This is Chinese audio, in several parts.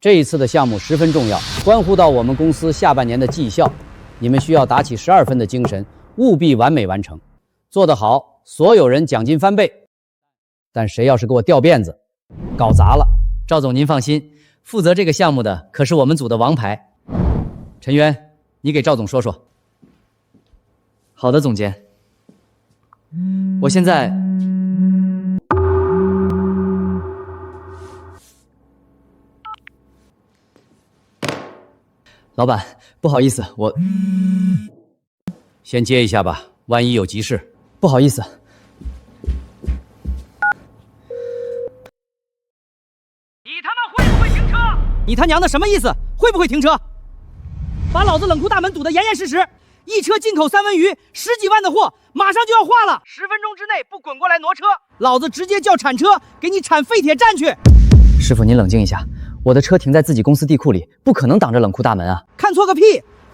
这一次的项目十分重要，关乎到我们公司下半年的绩效，你们需要打起12分的精神，务必完美完成。做得好，所有人奖金翻倍。但谁要是给我掉辫子，搞砸了，赵总您放心，负责这个项目的可是我们组的王牌。陈渊，你给赵总说说。好的，总监。我现在。老板，不好意思，我先接一下吧，万一有急事。不好意思。你他妈会不会停车？你他娘的什么意思？会不会停车？把老子冷库大门堵得严严实实，一车进口三文鱼，10几万的货，马上就要化了，10分钟之内不滚过来挪车，老子直接叫铲车给你铲废铁站去。师傅，您冷静一下。我的车停在自己公司地库里，不可能挡着冷库大门啊！看错个屁！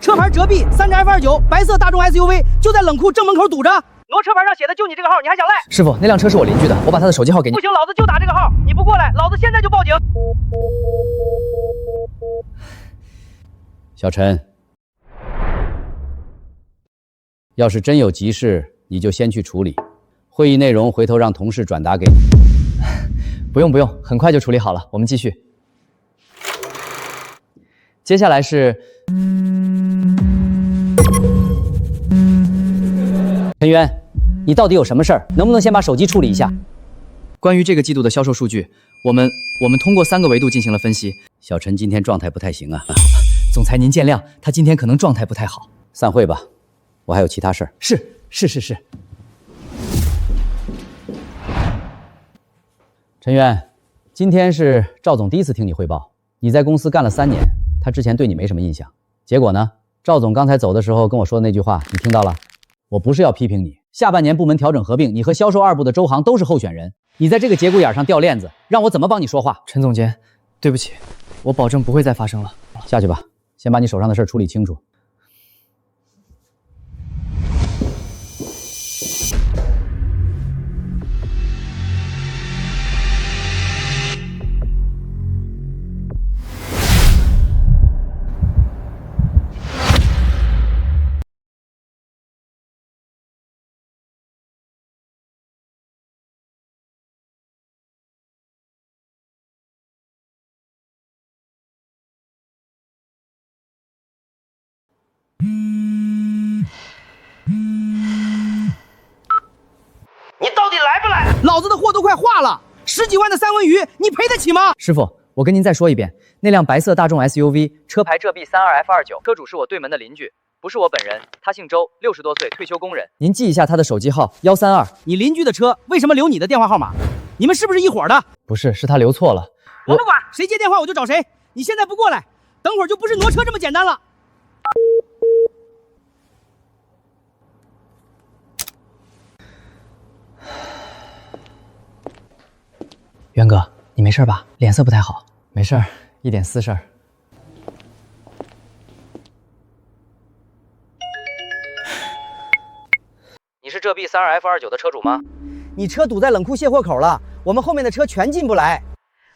车牌折臂3F29，白色大众 SUV 就在冷库正门口堵着。挪车牌上写的就你这个号，你还想赖？师傅，那辆车是我邻居的，我把他的手机号给你。不行，老子就打这个号，你不过来，老子现在就报警。小陈，要是真有急事，你就先去处理，会议内容回头让同事转达给你。不用，很快就处理好了，我们继续。接下来是陈渊，你到底有什么事儿？能不能先把手机处理一下？关于这个季度的销售数据，我们通过3个维度进行了分析。小陈今天状态不太行啊，总裁您见谅，他今天可能状态不太好。散会吧，我还有其他事儿。是。陈渊，今天是赵总第一次听你汇报。你在公司干了3年，他之前对你没什么印象。结果呢，赵总刚才走的时候跟我说的那句话，你听到了？我不是要批评你，下半年部门调整合并，你和销售2部的周航都是候选人，你在这个节骨眼上掉链子，让我怎么帮你说话？陈总监，对不起，我保证不会再发生了。下去吧，先把你手上的事处理清楚。你到底来不来？老子的货都快化了，10几万的三文鱼，你赔得起吗？师傅，我跟您再说一遍，那辆白色大众 SUV 车牌浙 B32F29，车主是我对门的邻居，不是我本人，他姓周，60多岁，退休工人。您记一下他的手机号132。你邻居的车为什么留你的电话号码？你们是不是一伙的？不是，是他留错了。我不管，谁接电话我就找谁。你现在不过来，等会儿就不是挪车这么简单了。元哥，你没事吧？脸色不太好。没事儿，一点私事儿。你是浙 B32F29的车主吗？你车堵在冷库卸货口了，我们后面的车全进不来。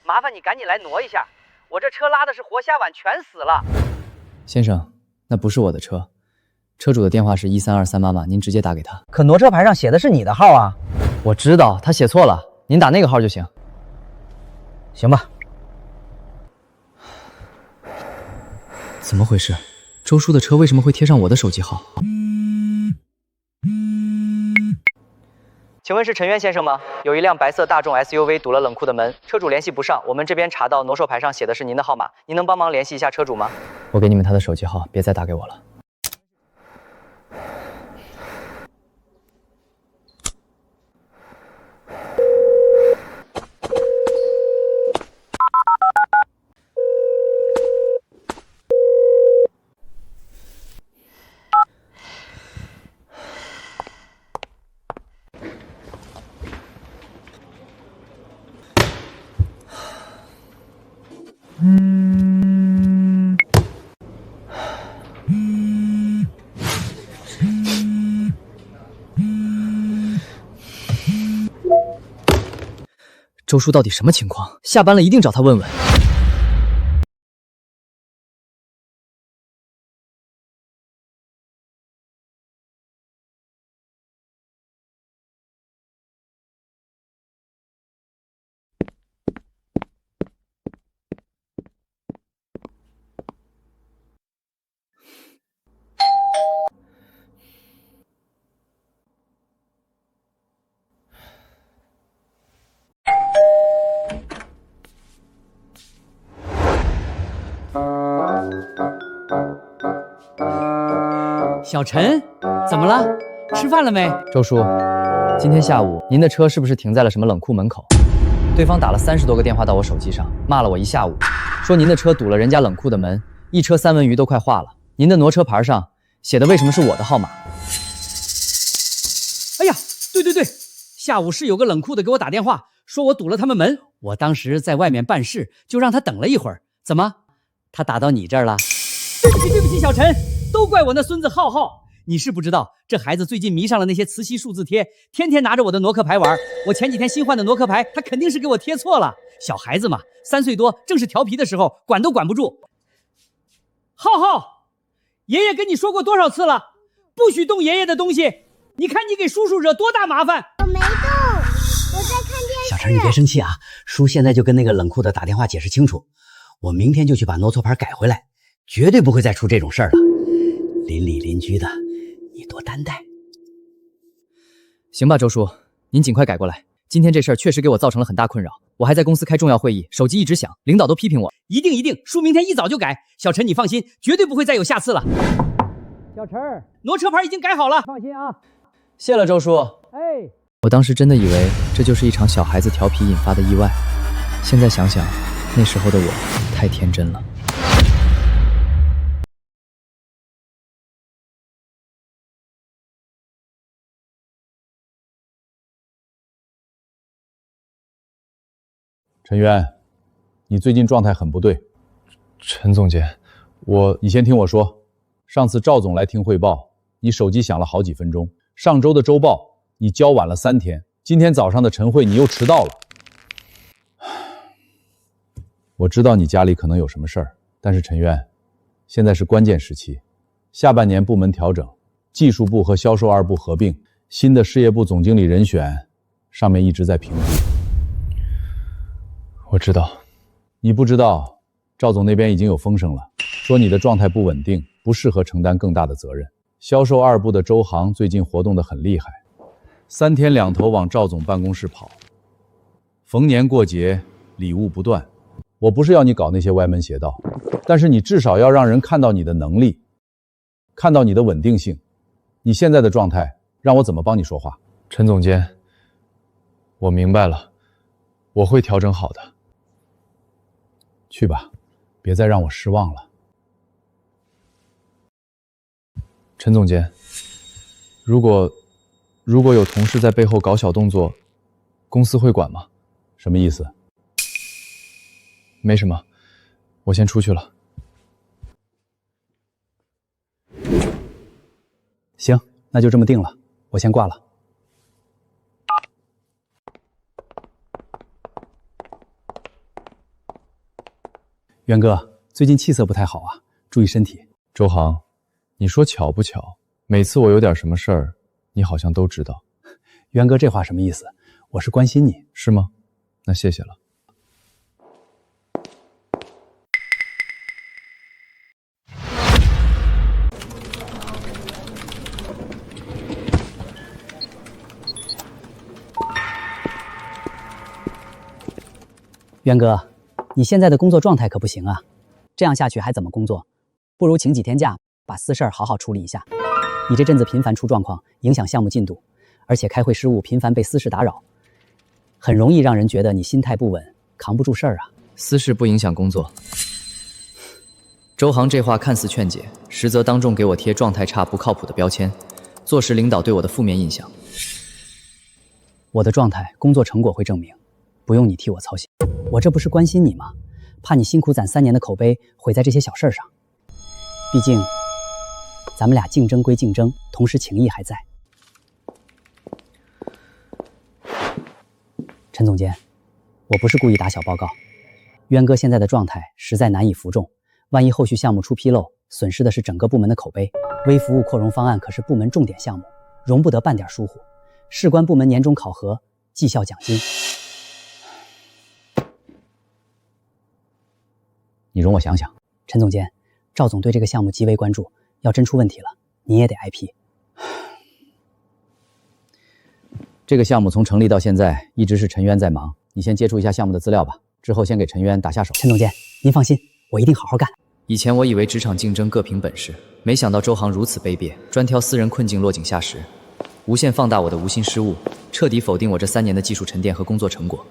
麻烦你赶紧来挪一下，我这车拉的是活虾碗，全死了。先生，那不是我的车，车主的电话是1323妈妈，您直接打给他。可挪车牌上写的是你的号啊。我知道，他写错了，您打那个号就行。行吧。怎么回事？周叔的车为什么会贴上我的手机号？请问是陈渊先生吗？有一辆白色大众 SUV 堵了冷库的门，车主联系不上，我们这边查到挪售牌上写的是您的号码，您能帮忙联系一下车主吗？我给你们他的手机号，别再打给我了。周叔到底什么情况？下班了一定找他问问。小陈，怎么了？吃饭了没？周叔，今天下午您的车是不是停在了什么冷库门口？对方打了30多个电话到我手机上，骂了我一下午，说您的车堵了人家冷库的门，一车三文鱼都快化了。您的挪车牌上写的为什么是我的号码？哎呀，对，下午是有个冷库的给我打电话，说我堵了他们门，我当时在外面办事，就让他等了一会儿。怎么，他打到你这儿了？对不起，小陈，都怪我那孙子浩浩。你是不知道，这孩子最近迷上了那些磁吸数字贴，天天拿着我的挪克牌玩。我前几天新换的挪克牌，他肯定是给我贴错了。小孩子嘛，3岁多，正是调皮的时候，管都管不住。浩浩，爷爷跟你说过多少次了，不许动爷爷的东西。你看你给叔叔惹多大麻烦。我没动，我在看电视。小陈，你别生气啊，叔现在就跟那个冷库的打电话解释清楚，我明天就去把挪错牌改回来，绝对不会再出这种事儿了。邻里邻居的，你多担待。行吧，周叔，您尽快改过来。今天这事儿确实给我造成了很大困扰，我还在公司开重要会议，手机一直响，领导都批评我。一定，叔明天一早就改。小陈，你放心，绝对不会再有下次了。小陈，挪车牌已经改好了，放心啊。谢了，周叔。哎，我当时真的以为这就是一场小孩子调皮引发的意外，现在想想，那时候的我太天真了。陈渊，你最近状态很不对。陈总监，你先听我说。上次赵总来听汇报，你手机响了好几分钟。上周的周报你交晚了3天，今天早上的晨会你又迟到了。我知道你家里可能有什么事儿，但是陈渊，现在是关键时期，下半年部门调整，技术部和销售2部合并，新的事业部总经理人选，上面一直在评估。我知道。你不知道，赵总那边已经有风声了，说你的状态不稳定，不适合承担更大的责任。销售2部的周航最近活动得很厉害，3天2头往赵总办公室跑，逢年过节礼物不断。我不是要你搞那些歪门邪道，但是你至少要让人看到你的能力，看到你的稳定性。你现在的状态让我怎么帮你说话？陈总监，我明白了，我会调整好的。去吧，别再让我失望了。陈总监，如果有同事在背后搞小动作，公司会管吗？什么意思？没什么，我先出去了。行，那就这么定了，我先挂了。渊哥，最近气色不太好啊，注意身体。周航，你说巧不巧，每次我有点什么事儿，你好像都知道。渊哥，这话什么意思？我是关心你。是吗？那谢谢了。渊哥，你现在的工作状态可不行啊，这样下去还怎么工作？不如请几天假，把私事儿好好处理一下。你这阵子频繁出状况，影响项目进度，而且开会失误频繁被私事打扰，很容易让人觉得你心态不稳，扛不住事儿啊。私事不影响工作。周航这话看似劝解，实则当众给我贴状态差不靠谱的标签，坐实领导对我的负面印象。我的状态，工作成果会证明，不用你替我操心。我这不是关心你吗？怕你辛苦攒3年的口碑毁在这些小事上。毕竟，咱们俩竞争归竞争，同时情谊还在。陈总监，我不是故意打小报告，渊哥现在的状态实在难以服众，万一后续项目出纰漏，损失的是整个部门的口碑。微服务扩容方案可是部门重点项目，容不得半点疏忽。事关部门年终考核、绩效奖金。你容我想想。陈总监，赵总对这个项目极为关注，要真出问题了，你也得挨批。这个项目从成立到现在一直是陈渊在忙，你先接触一下项目的资料吧，之后先给陈渊打下手。陈总监，您放心，我一定好好干。以前我以为职场竞争各凭本事，没想到周航如此卑鄙，专挑私人困境落井下石，无限放大我的无心失误，彻底否定我这3年的技术沉淀和工作成果。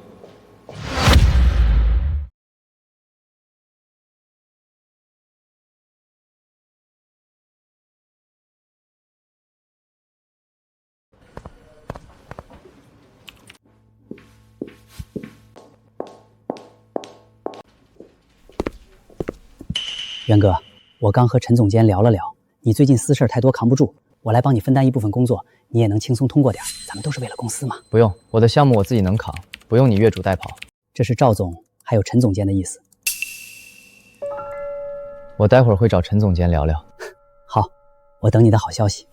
元哥，我刚和陈总监聊了聊，你最近私事太多扛不住，我来帮你分担一部分工作，你也能轻松通过点，咱们都是为了公司嘛。不用，我的项目我自己能扛，不用你越俎代庖。这是赵总还有陈总监的意思。我待会儿会找陈总监聊聊。好，我等你的好消息。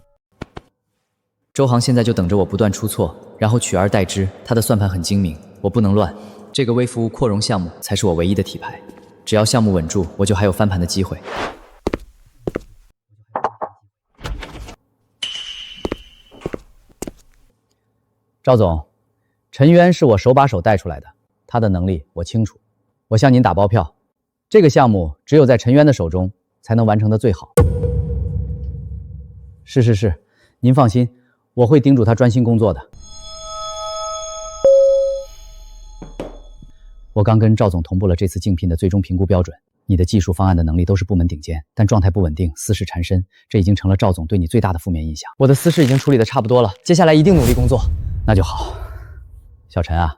周航现在就等着我不断出错，然后取而代之。他的算盘很精明，我不能乱。这个微服务扩容项目才是我唯一的底牌。只要项目稳住，我就还有翻盘的机会。赵总，陈渊是我手把手带出来的，他的能力我清楚。我向您打包票，这个项目只有在陈渊的手中才能完成的最好。是，您放心，我会叮嘱他专心工作的。我刚跟赵总同步了这次竞聘的最终评估标准，你的技术方案的能力都是部门顶尖，但状态不稳定，私事缠身，这已经成了赵总对你最大的负面印象。我的私事已经处理的差不多了，接下来一定努力工作。那就好。小陈啊，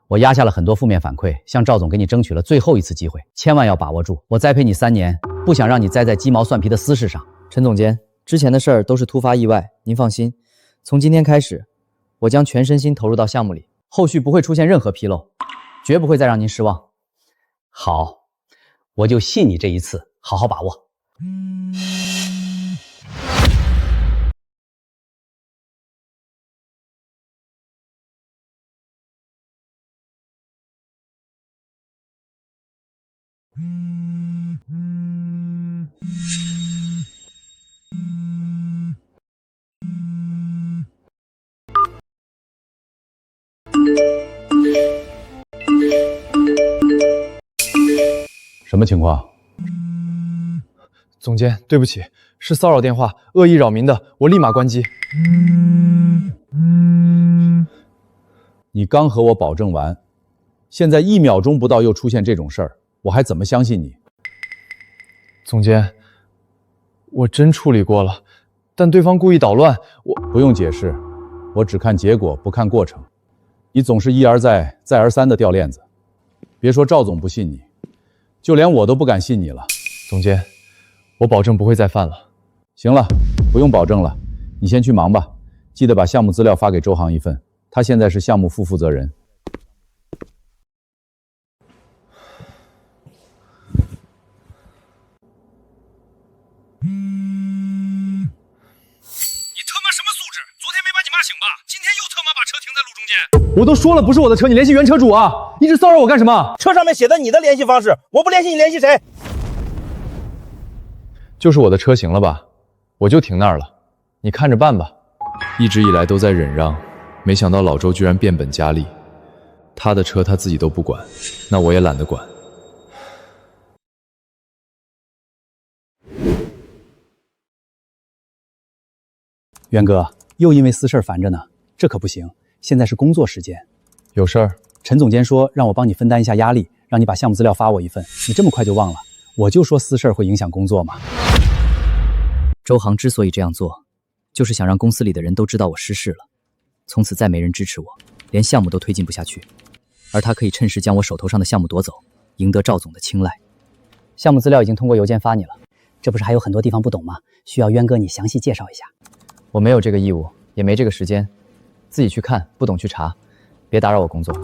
我压下了很多负面反馈，向赵总给你争取了最后一次机会，千万要把握住。我栽培你3年，不想让你栽在鸡毛蒜皮的私事上。陈总监，之前的事儿都是突发意外，您放心，从今天开始，我将全身心投入到项目里，后续不会出现任何纰漏，绝不会再让您失望。好，我就信你这一次，好好把握。什么情况？总监，对不起，是骚扰电话，恶意扰民的，我立马关机。你刚和我保证完，现在1秒钟不到又出现这种事儿，我还怎么相信你？总监，我真处理过了，但对方故意捣乱，我不用解释，我只看结果，不看过程。你总是一而再、再而三的掉链子，别说赵总不信你，就连我都不敢信你了。总监，我保证不会再犯了。行了，不用保证了，你先去忙吧，记得把项目资料发给周航一份，他现在是项目副负责人。我都说了不是我的车，你联系原车主啊！一直骚扰我干什么？车上面写的你的联系方式，我不联系你联系谁？就是我的车型了吧？我就停那儿了，你看着办吧。一直以来都在忍让，没想到老周居然变本加厉。他的车他自己都不管，那我也懒得管。元哥，又因为私事烦着呢，这可不行。现在是工作时间，有事儿？陈总监说让我帮你分担一下压力，让你把项目资料发我一份。你这么快就忘了？我就说私事会影响工作嘛。周航之所以这样做，就是想让公司里的人都知道我失势了，从此再没人支持我，连项目都推进不下去。而他可以趁势将我手头上的项目夺走，赢得赵总的青睐。项目资料已经通过邮件发你了，这不是还有很多地方不懂吗？需要渊哥你详细介绍一下。我没有这个义务，也没这个时间。自己去看，不懂去查，别打扰我工作。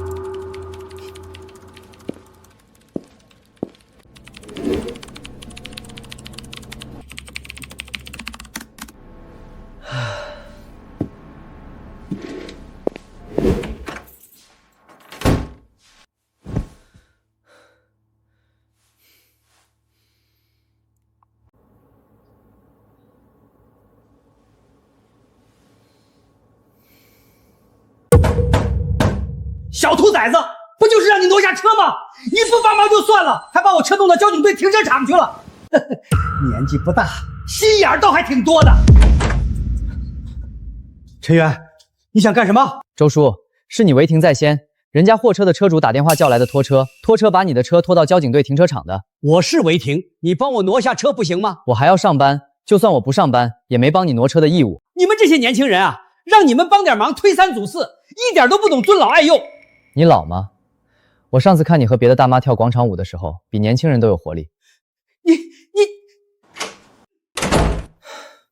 小兔崽子，不就是让你挪下车吗？你不帮忙就算了，还把我车弄到交警队停车场去了。年纪不大，心眼倒还挺多的。陈元，你想干什么？周叔，是你违停在先，人家货车的车主打电话叫来的拖车，拖车把你的车拖到交警队停车场的。我是违停，你帮我挪下车不行吗？我还要上班，就算我不上班，也没帮你挪车的义务。你们这些年轻人啊，让你们帮点忙，推三阻四，一点都不懂尊老爱幼。你老吗？我上次看你和别的大妈跳广场舞的时候，比年轻人都有活力。你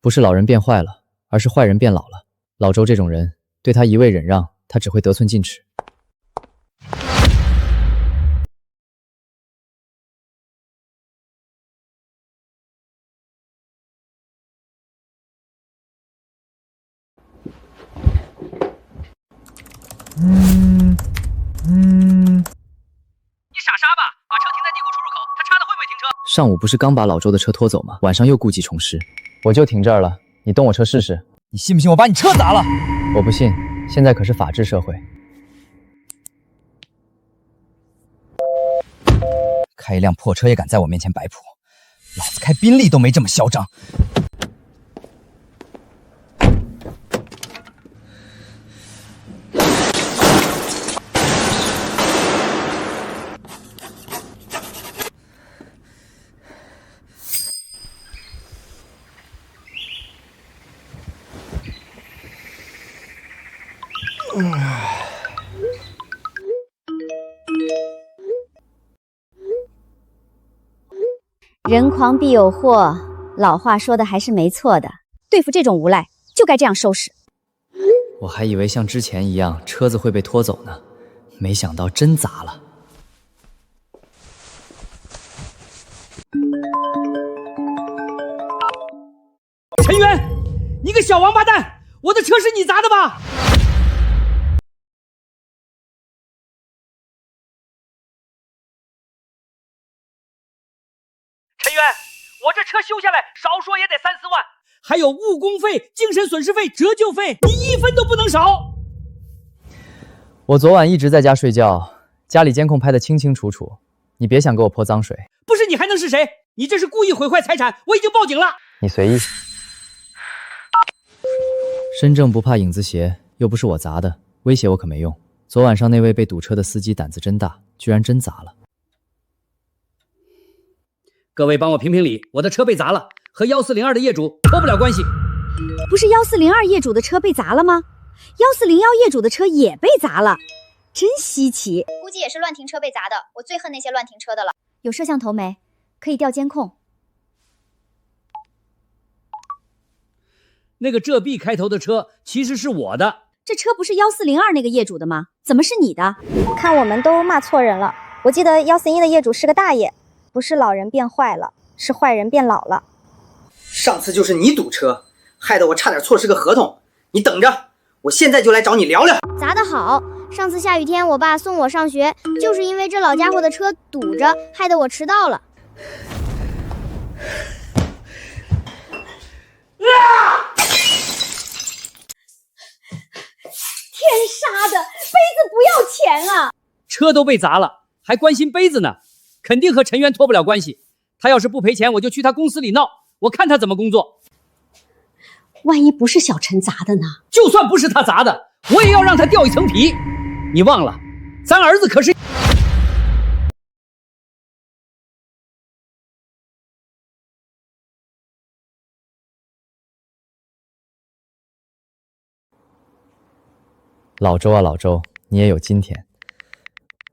不是老人变坏了，而是坏人变老了。老周这种人，对他一味忍让，他只会得寸进尺。你傻傻吧？把车停在地库出入口，他插的会不会停车？上午不是刚把老周的车拖走吗？晚上又故技重施，我就停这儿了，你动我车试试。你信不信我把你车砸了？我不信，现在可是法治社会。开一辆破车也敢在我面前摆谱，老子开宾利都没这么嚣张。人狂必有祸，老话说的还是没错的。对付这种无赖，就该这样收拾。我还以为像之前一样车子会被拖走呢，没想到真砸了。陈元，你个小王八蛋，我的车是你砸的吧？陈元，我这车修下来少说也得3、4万，还有误工费、精神损失费、折旧费，你1分都不能少。我昨晚一直在家睡觉，家里监控拍得清清楚楚，你别想给我泼脏水。不是你还能是谁？你这是故意毁坏财产，我已经报警了。你随意。身正不怕影子斜，又不是我砸的，威胁我可没用。昨晚上那位被堵车的司机胆子真大，居然真砸了。各位帮我评评理，我的车被砸了，和1402的业主脱不了关系。不是1402业主的车被砸了吗？1401业主的车也被砸了，真稀奇。估计也是乱停车被砸的。我最恨那些乱停车的了。有摄像头没？可以调监控。那个浙 B 开头的车其实是我的。这车不是1402那个业主的吗？怎么是你的？看我们都骂错人了。我记得141的业主是个大爷，不是老人变坏了，是坏人变老了。上次就是你堵车，害得我差点错失个合同。你等着，我现在就来找你聊聊。砸得好！上次下雨天，我爸送我上学，就是因为这老家伙的车堵着，害得我迟到了。天杀的，杯子不要钱啊！车都被砸了，还关心杯子呢，肯定和陈元脱不了关系。他要是不赔钱，我就去他公司里闹，我看他怎么工作。万一不是小陈砸的呢？就算不是他砸的，我也要让他掉一层皮。你忘了，咱儿子可是……老周啊老周，你也有今天。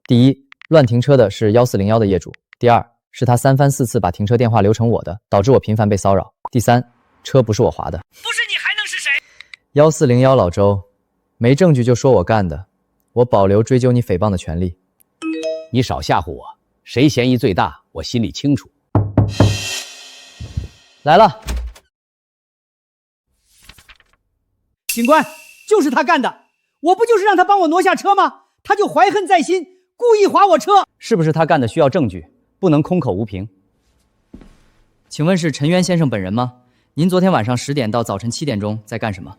第一，乱停车的是1401的业主；第二，是他3番4次把停车电话留成我的，导致我频繁被骚扰；第三，车不是我划的。不是你还能是谁？1401老周，没证据就说我干的，我保留追究你诽谤的权利。你少吓唬我，谁嫌疑最大，我心里清楚。来了，警官，就是他干的。我不就是让他帮我挪下车吗？他就怀恨在心，故意划我车。是不是他干的需要证据，不能空口无凭。请问是陈渊先生本人吗？您昨天晚上10点到早晨7点钟在干什么？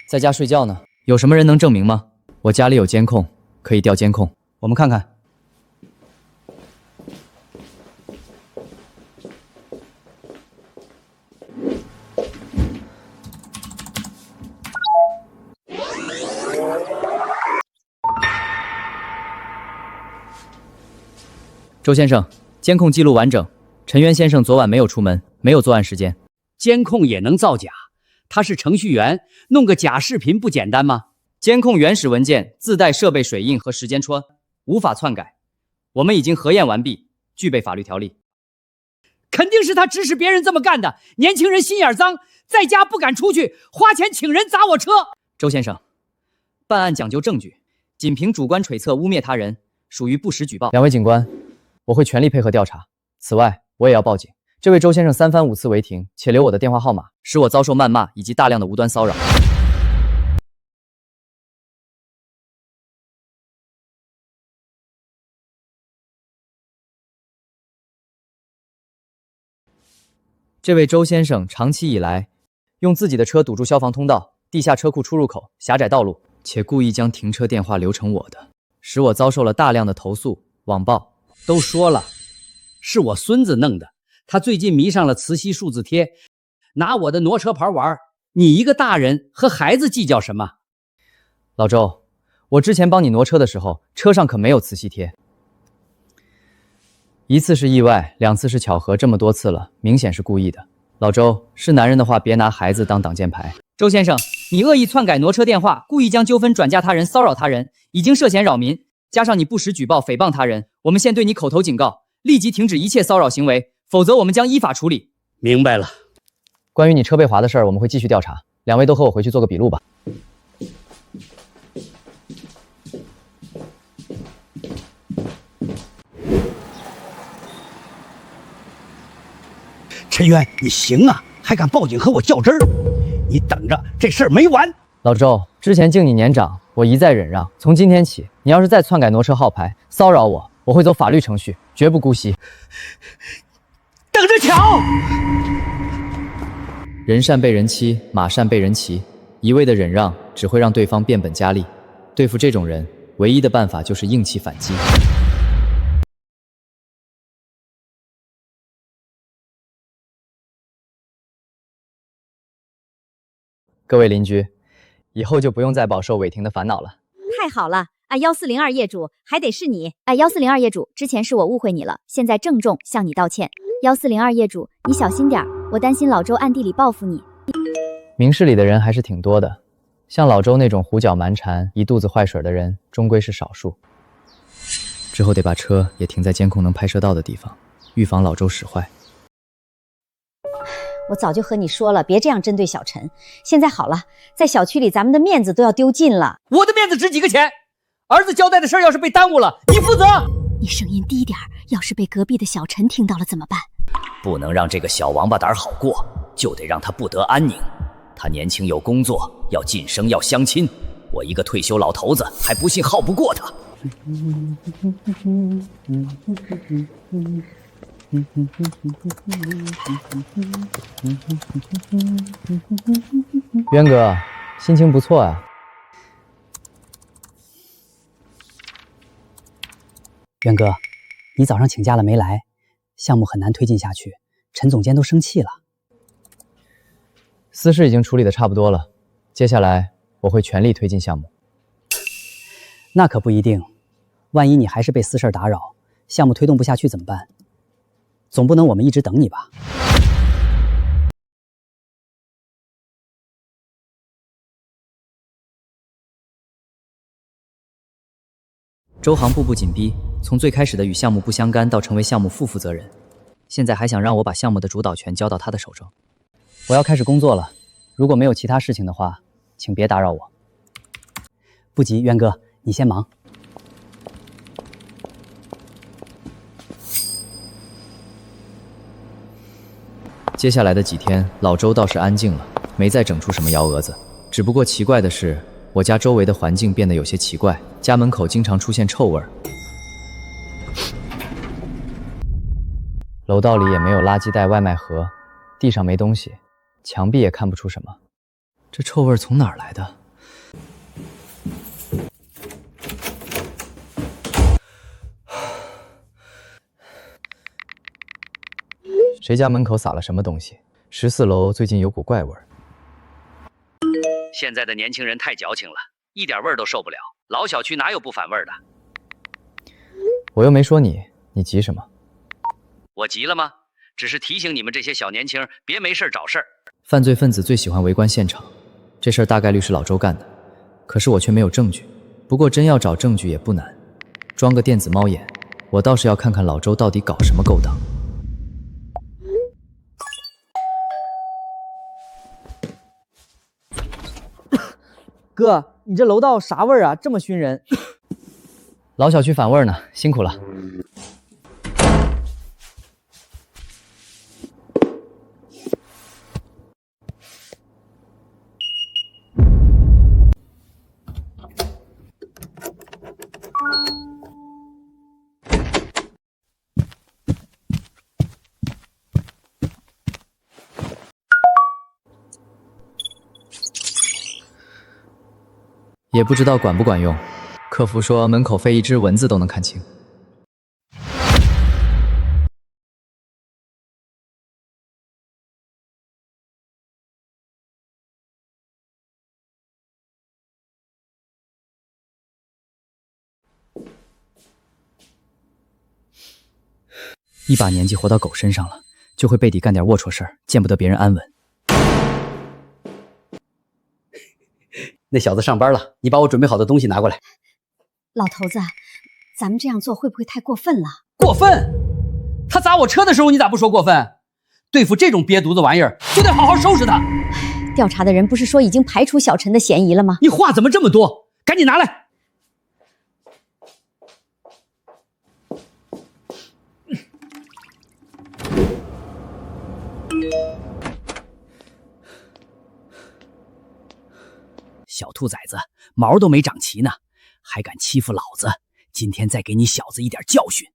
在家睡觉呢。有什么人能证明吗？我家里有监控，可以调监控。我们看看。警官，就是他干的。我不就是让他帮我挪下车吗？他就怀恨在心，故意划我车。是不是他干的需要证据，不能空口无凭。我们看看。我们看看。周先生，监控记录完整，陈渊先生昨晚没有出门，没有作案时间。监控也能造假？他是程序员，弄个假视频不简单吗？监控原始文件自带设备水印和时间戳，无法篡改。我们已经核验完毕，具备法律条例。肯定是他指使别人这么干的。年轻人心眼脏，在家不敢出去，花钱请人砸我车。周先生，办案讲究证据，仅凭主观揣测污蔑他人，属于不实举报。两位警官，我会全力配合调查。此外，我也要报警。这位周先生3番5次违停，且留我的电话号码，使我遭受谩骂以及大量的无端骚扰。这位周先生长期以来用自己的车堵住消防通道、地下车库出入口、狭窄道路，且故意将停车电话留成我的，使我遭受了大量的投诉、网暴。都说了，是我孙子弄的。他最近迷上了磁吸数字贴，拿我的挪车牌玩。你一个大人和孩子计较什么？老周，我之前帮你挪车的时候，车上可没有磁吸贴。1次是意外，2次是巧合，这么多次了，明显是故意的。老周，是男人的话，别拿孩子当挡箭牌。周先生，你恶意篡改挪车电话，故意将纠纷转嫁他人，骚扰他人，已经涉嫌扰民，加上你不实举报、诽谤他人，我们现对你口头警告，立即停止一切骚扰行为，否则我们将依法处理。明白了。关于你车被划的事儿，我们会继续调查。两位都和我回去做个笔录吧。陈渊，你行啊，还敢报警和我较真儿？你等着，这事儿没完！老周，之前敬你年长，我一再忍让。从今天起，你要是再篡改挪车号牌，骚扰我，我会走法律程序，绝不姑息。等着瞧！人善被人欺，马善被人骑，一味的忍让只会让对方变本加厉。对付这种人，唯一的办法就是硬气反击。各位邻居，以后就不用再饱受违停的烦恼了。太好了啊！1402业主还得是你啊！1402业主，之前是我误会你了，现在郑重向你道歉。1402业主，你小心点儿，我担心老周暗地里报复你。明事理的人还是挺多的，像老周那种胡搅蛮缠、一肚子坏水的人，终归是少数。之后得把车也停在监控能拍摄到的地方，预防老周使坏。我早就和你说了，别这样针对小陈。现在好了，在小区里咱们的面子都要丢尽了。我的面子值几个钱？儿子交代的事儿要是被耽误了，你负责。你声音低点儿，要是被隔壁的小陈听到了怎么办？不能让这个小王八蛋好过，就得让他不得安宁。他年轻有工作，要晋升，要相亲。我一个退休老头子还不信耗不过他。渊哥，心情不错啊。渊哥，你早上请假了没来，项目很难推进下去，陈总监都生气了。私事已经处理的差不多了，接下来我会全力推进项目。那可不一定，万一你还是被私事打扰，项目推动不下去怎么办？总不能我们一直等你吧？周航步步紧逼，从最开始的与项目不相干到成为项目副负责人，现在还想让我把项目的主导权交到他的手中。我要开始工作了，如果没有其他事情的话，请别打扰我。不急，渊哥，你先忙。接下来的几天，老周倒是安静了，没再整出什么幺蛾子。只不过奇怪的是，我家周围的环境变得有些奇怪，家门口经常出现臭味儿，楼道里也没有垃圾袋、外卖盒，地上没东西，墙壁也看不出什么。这臭味从哪儿来的？谁家门口撒了什么东西？14楼最近有股怪味儿。现在的年轻人太矫情了，一点味儿都受不了。老小区哪有不反味儿的？我又没说你你急什么？我急了吗？只是提醒你们这些小年轻别没事找事儿。犯罪分子最喜欢围观现场，这事儿大概率是老周干的，可是我却没有证据。不过真要找证据也不难，装个电子猫眼，我倒是要看看老周到底搞什么勾当。哥，你这楼道啥味儿啊？这么熏人。老小区反味儿呢，辛苦了。也不知道管不管用。客服说门口飞一只蚊子都能看清。一把年纪活到狗身上了，就会背地干点龌龊事儿，见不得别人安稳。那小子上班了，你把我准备好的东西拿过来。老头子，咱们这样做会不会太过分了？过分？他砸我车的时候，你咋不说过分？对付这种瘪犊子玩意儿，就得好好收拾他。调查的人不是说已经排除小陈的嫌疑了吗？你话怎么这么多？赶紧拿来！小兔崽子，毛都没长齐呢，还敢欺负老子！今天再给你小子一点教训。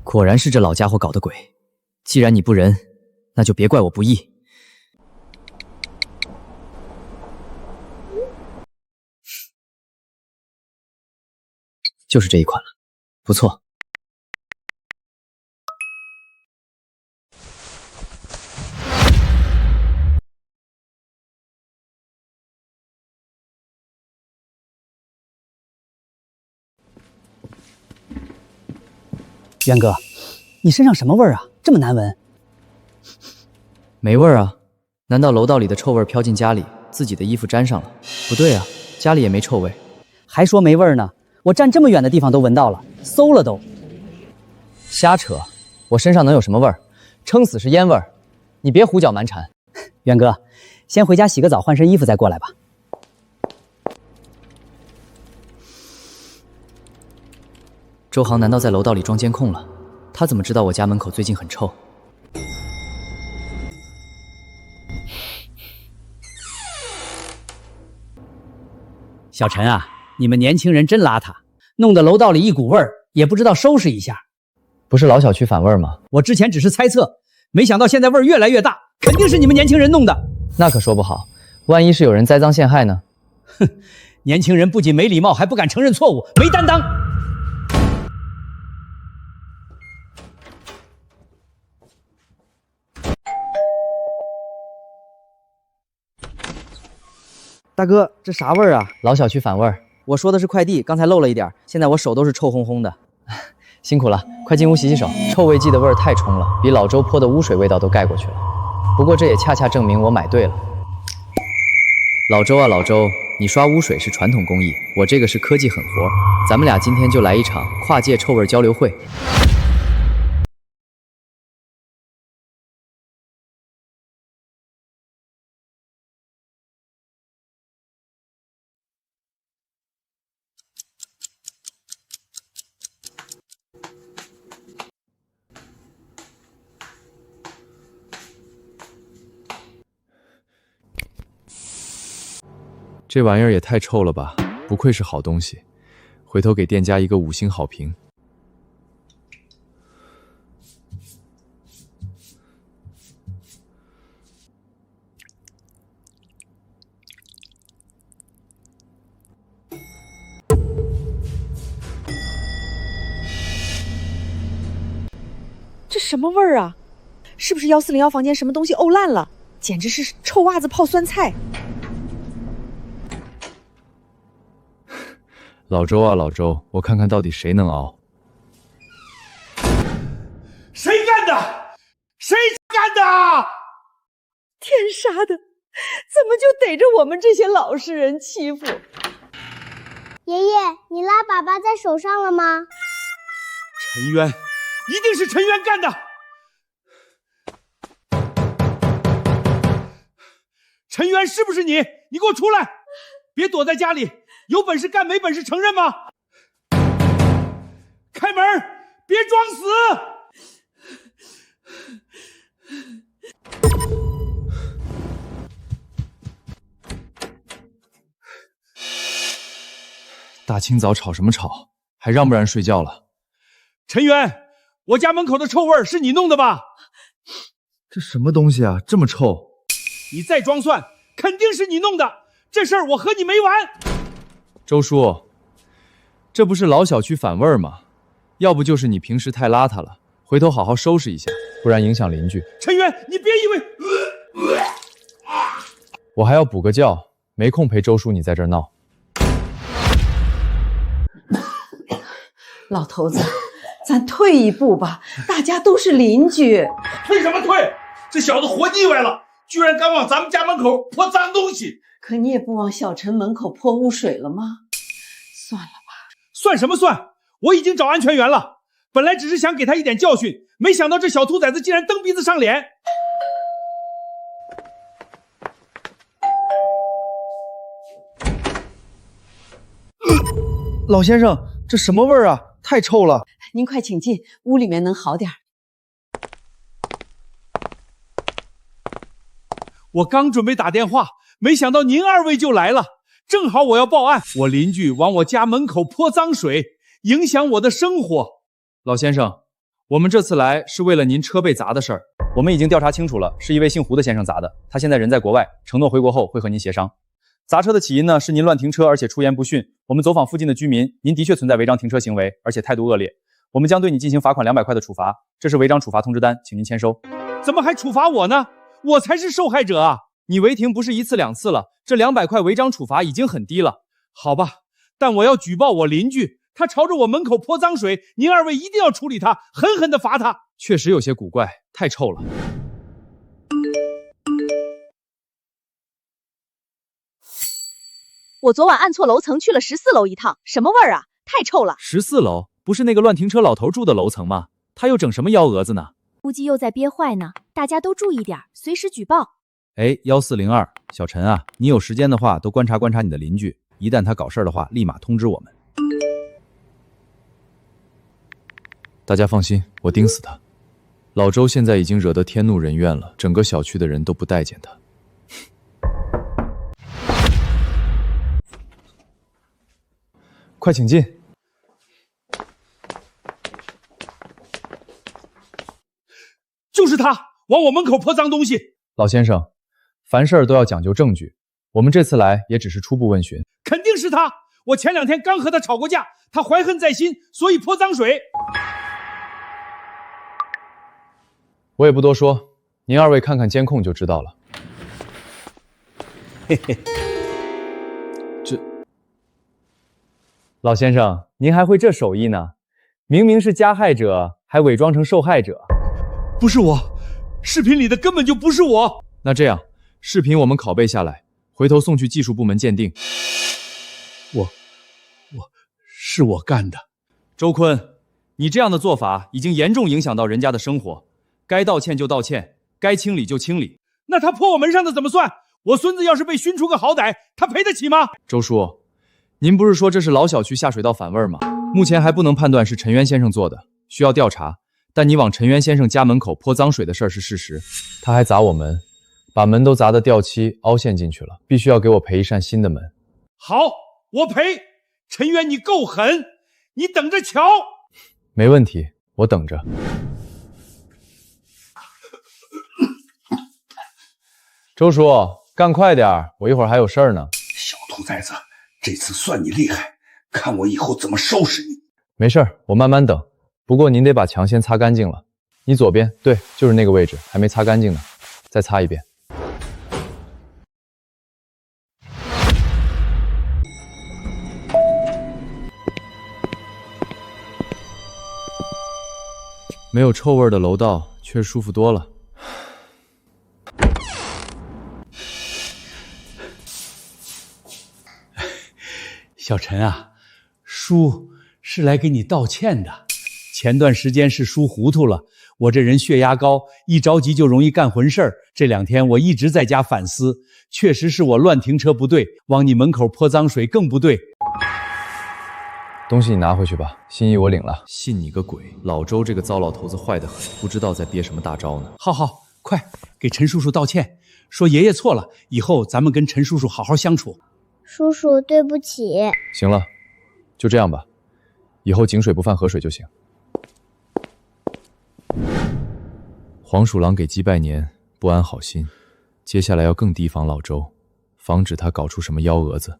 果然是这老家伙搞的鬼。既然你不仁，那就别怪我不义。就是这一款了，不错。渊哥，你身上什么味儿啊？这么难闻？没味儿啊？难道楼道里的臭味飘进家里，自己的衣服沾上了？不对啊，家里也没臭味。还说没味儿呢？我站这么远的地方都闻到了，馊了都。瞎扯，我身上能有什么味儿？撑死是烟味儿。你别胡搅蛮缠。渊哥，先回家洗个澡，换身衣服再过来吧。周航难道在楼道里装监控了？他怎么知道我家门口最近很臭？小陈啊，你们年轻人真邋遢，弄得楼道里一股味儿，也不知道收拾一下。不是老小区反味吗？我之前只是猜测，没想到现在味儿越来越大，肯定是你们年轻人弄的。那可说不好，万一是有人栽赃陷害呢？哼，年轻人不仅没礼貌，还不敢承认错误，没担当。大哥，这啥味儿啊？老小区反味儿。我说的是快递，刚才漏了一点，现在我手都是臭烘烘的。辛苦了，快进屋洗洗手。臭味剂的味儿太冲了，比老周泼的污水味道都盖过去了。不过这也恰恰证明我买对了。老周啊老周，你刷污水是传统工艺，我这个是科技狠活，咱们俩今天就来一场跨界臭味交流会。这玩意儿也太臭了吧！不愧是好东西，回头给店家一个5星好评。这什么味儿啊？是不是1401房间什么东西沤烂了？简直是臭袜子泡酸菜！老周啊，老周，我看看到底谁能熬。谁干的？谁干的？天杀的，怎么就逮着我们这些老实人欺负？爷爷，你拉粑粑在手上了吗？陈渊，一定是陈渊干的。陈渊，是不是你？你给我出来！别躲在家里，有本事干，没本事承认吗？开门，别装死！大清早吵什么吵？还让不让人睡觉了？陈渊，我家门口的臭味是你弄的吧？这什么东西啊，这么臭！你再装蒜，肯定是你弄的。这事儿我和你没完。周叔，这不是老小区反味儿吗？要不就是你平时太邋遢了，回头好好收拾一下，不然影响邻居。陈渊，你别以为……我还要补个觉，没空陪周叔你在这儿闹。老头子，咱退一步吧，大家都是邻居。退什么退？这小子活腻歪了，居然敢往咱们家门口泼脏东西。可你也不往小陈门口泼污水了吗？算了吧。算什么算？我已经找安全员了，本来只是想给他一点教训，没想到这小兔崽子竟然蹬鼻子上脸。老先生，这什么味儿啊？太臭了！您快请进，屋里面能好点。我刚准备打电话，没想到您二位就来了，正好我要报案，我邻居往我家门口泼脏水，影响我的生活。老先生，我们这次来是为了您车被砸的事儿，我们已经调查清楚了，是一位姓胡的先生砸的，他现在人在国外，承诺回国后会和您协商。砸车的起因呢，是您乱停车，而且出言不逊。我们走访附近的居民，您的确存在违章停车行为，而且态度恶劣。我们将对你进行罚款200块的处罚，这是违章处罚通知单，请您签收。怎么还处罚我呢？我才是受害者啊！你违停不是1次2次了，这200块违章处罚已经很低了。好吧，但我要举报我邻居，他朝着我门口泼脏水，您二位一定要处理他，狠狠地罚他。确实有些古怪，太臭了。我昨晚按错楼层去了14楼一趟，什么味儿啊？太臭了。14楼不是那个乱停车老头住的楼层吗？他又整什么幺蛾子呢？估计又在憋坏呢。大家都注意点，随时举报。哎，1402，小陈啊，你有时间的话，多观察观察你的邻居，一旦他搞事儿的话，立马通知我们。大家放心，我盯死他。老周现在已经惹得天怒人怨了，整个小区的人都不待见他。快请进。就是他往我门口泼脏东西。老先生，凡事都要讲究证据，我们这次来也只是初步问询。肯定是他，我前2天刚和他吵过架，他怀恨在心，所以泼脏水。我也不多说，您二位看看监控就知道了。嘿嘿，老先生，您还会这手艺呢？明明是加害者，还伪装成受害者。不是我，视频里的根本就不是我。那这样，视频我们拷贝下来，回头送去技术部门鉴定。是我干的。周坤，你这样的做法已经严重影响到人家的生活，该道歉就道歉，该清理就清理。那他泼我门上的怎么算？我孙子要是被熏出个好歹，他赔得起吗？周叔，您不是说这是老小区下水道反味吗？目前还不能判断是陈渊先生做的，需要调查。但你往陈渊先生家门口泼脏水的事儿是事实，他还砸我门，把门都砸得掉漆凹陷进去了，必须要给我赔一扇新的门。好，我赔。陈渊，你够狠，你等着瞧。没问题，我等着。周叔，干快点，我一会儿还有事儿呢。小兔崽子，这次算你厉害，看我以后怎么收拾你。没事儿，我慢慢等。不过您得把墙先擦干净了。你左边，对，就是那个位置，还没擦干净呢，再擦一遍。没有臭味的楼道却舒服多了。小陈啊，叔是来给你道歉的。前段时间是叔糊涂了，我这人血压高，一着急就容易干混事儿。这2天我一直在家反思，确实是我乱停车不对，往你门口泼脏水更不对。东西你拿回去吧，心意我领了。信你个鬼！老周这个糟老头子坏得很，不知道在憋什么大招呢。好，快给陈叔叔道歉，说爷爷错了，以后咱们跟陈叔叔好好相处。叔叔，对不起。行了，就这样吧，以后井水不犯河水就行。黄鼠狼给鸡拜年，不安好心，接下来要更提防老周，防止他搞出什么幺蛾子。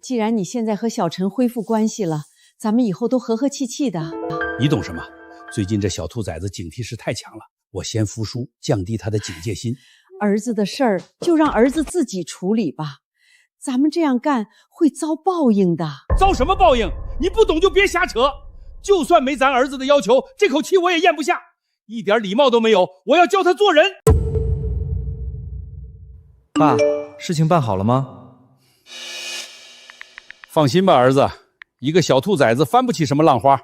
既然你现在和小陈恢复关系了，咱们以后都和和气气的。你懂什么？最近这小兔崽子警惕是太强了，我先服输，降低他的警戒心。儿子的事儿就让儿子自己处理吧，咱们这样干会遭报应的。遭什么报应？你不懂就别瞎扯。就算没咱儿子的要求，这口气我也咽不下，一点礼貌都没有。我要教他做人。爸，事情办好了吗？放心吧，儿子，一个小兔崽子翻不起什么浪花。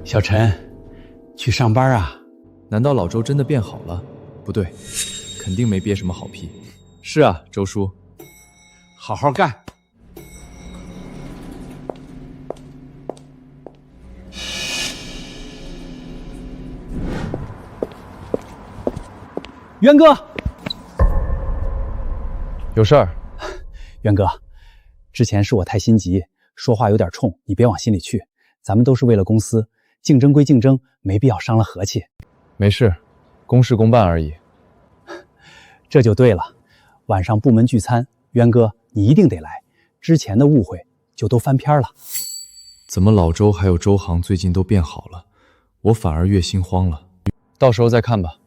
小陈，去上班啊？难道老周真的变好了？不对，肯定没憋什么好屁。是啊，周叔，好好干。渊哥，有事儿？渊哥，之前是我太心急，说话有点冲，你别往心里去。咱们都是为了公司，竞争归竞争，没必要伤了和气。没事，公事公办而已。这就对了。晚上部门聚餐，渊哥你一定得来，之前的误会就都翻篇了。怎么老周还有周航最近都变好了，我反而越心慌了。到时候再看吧。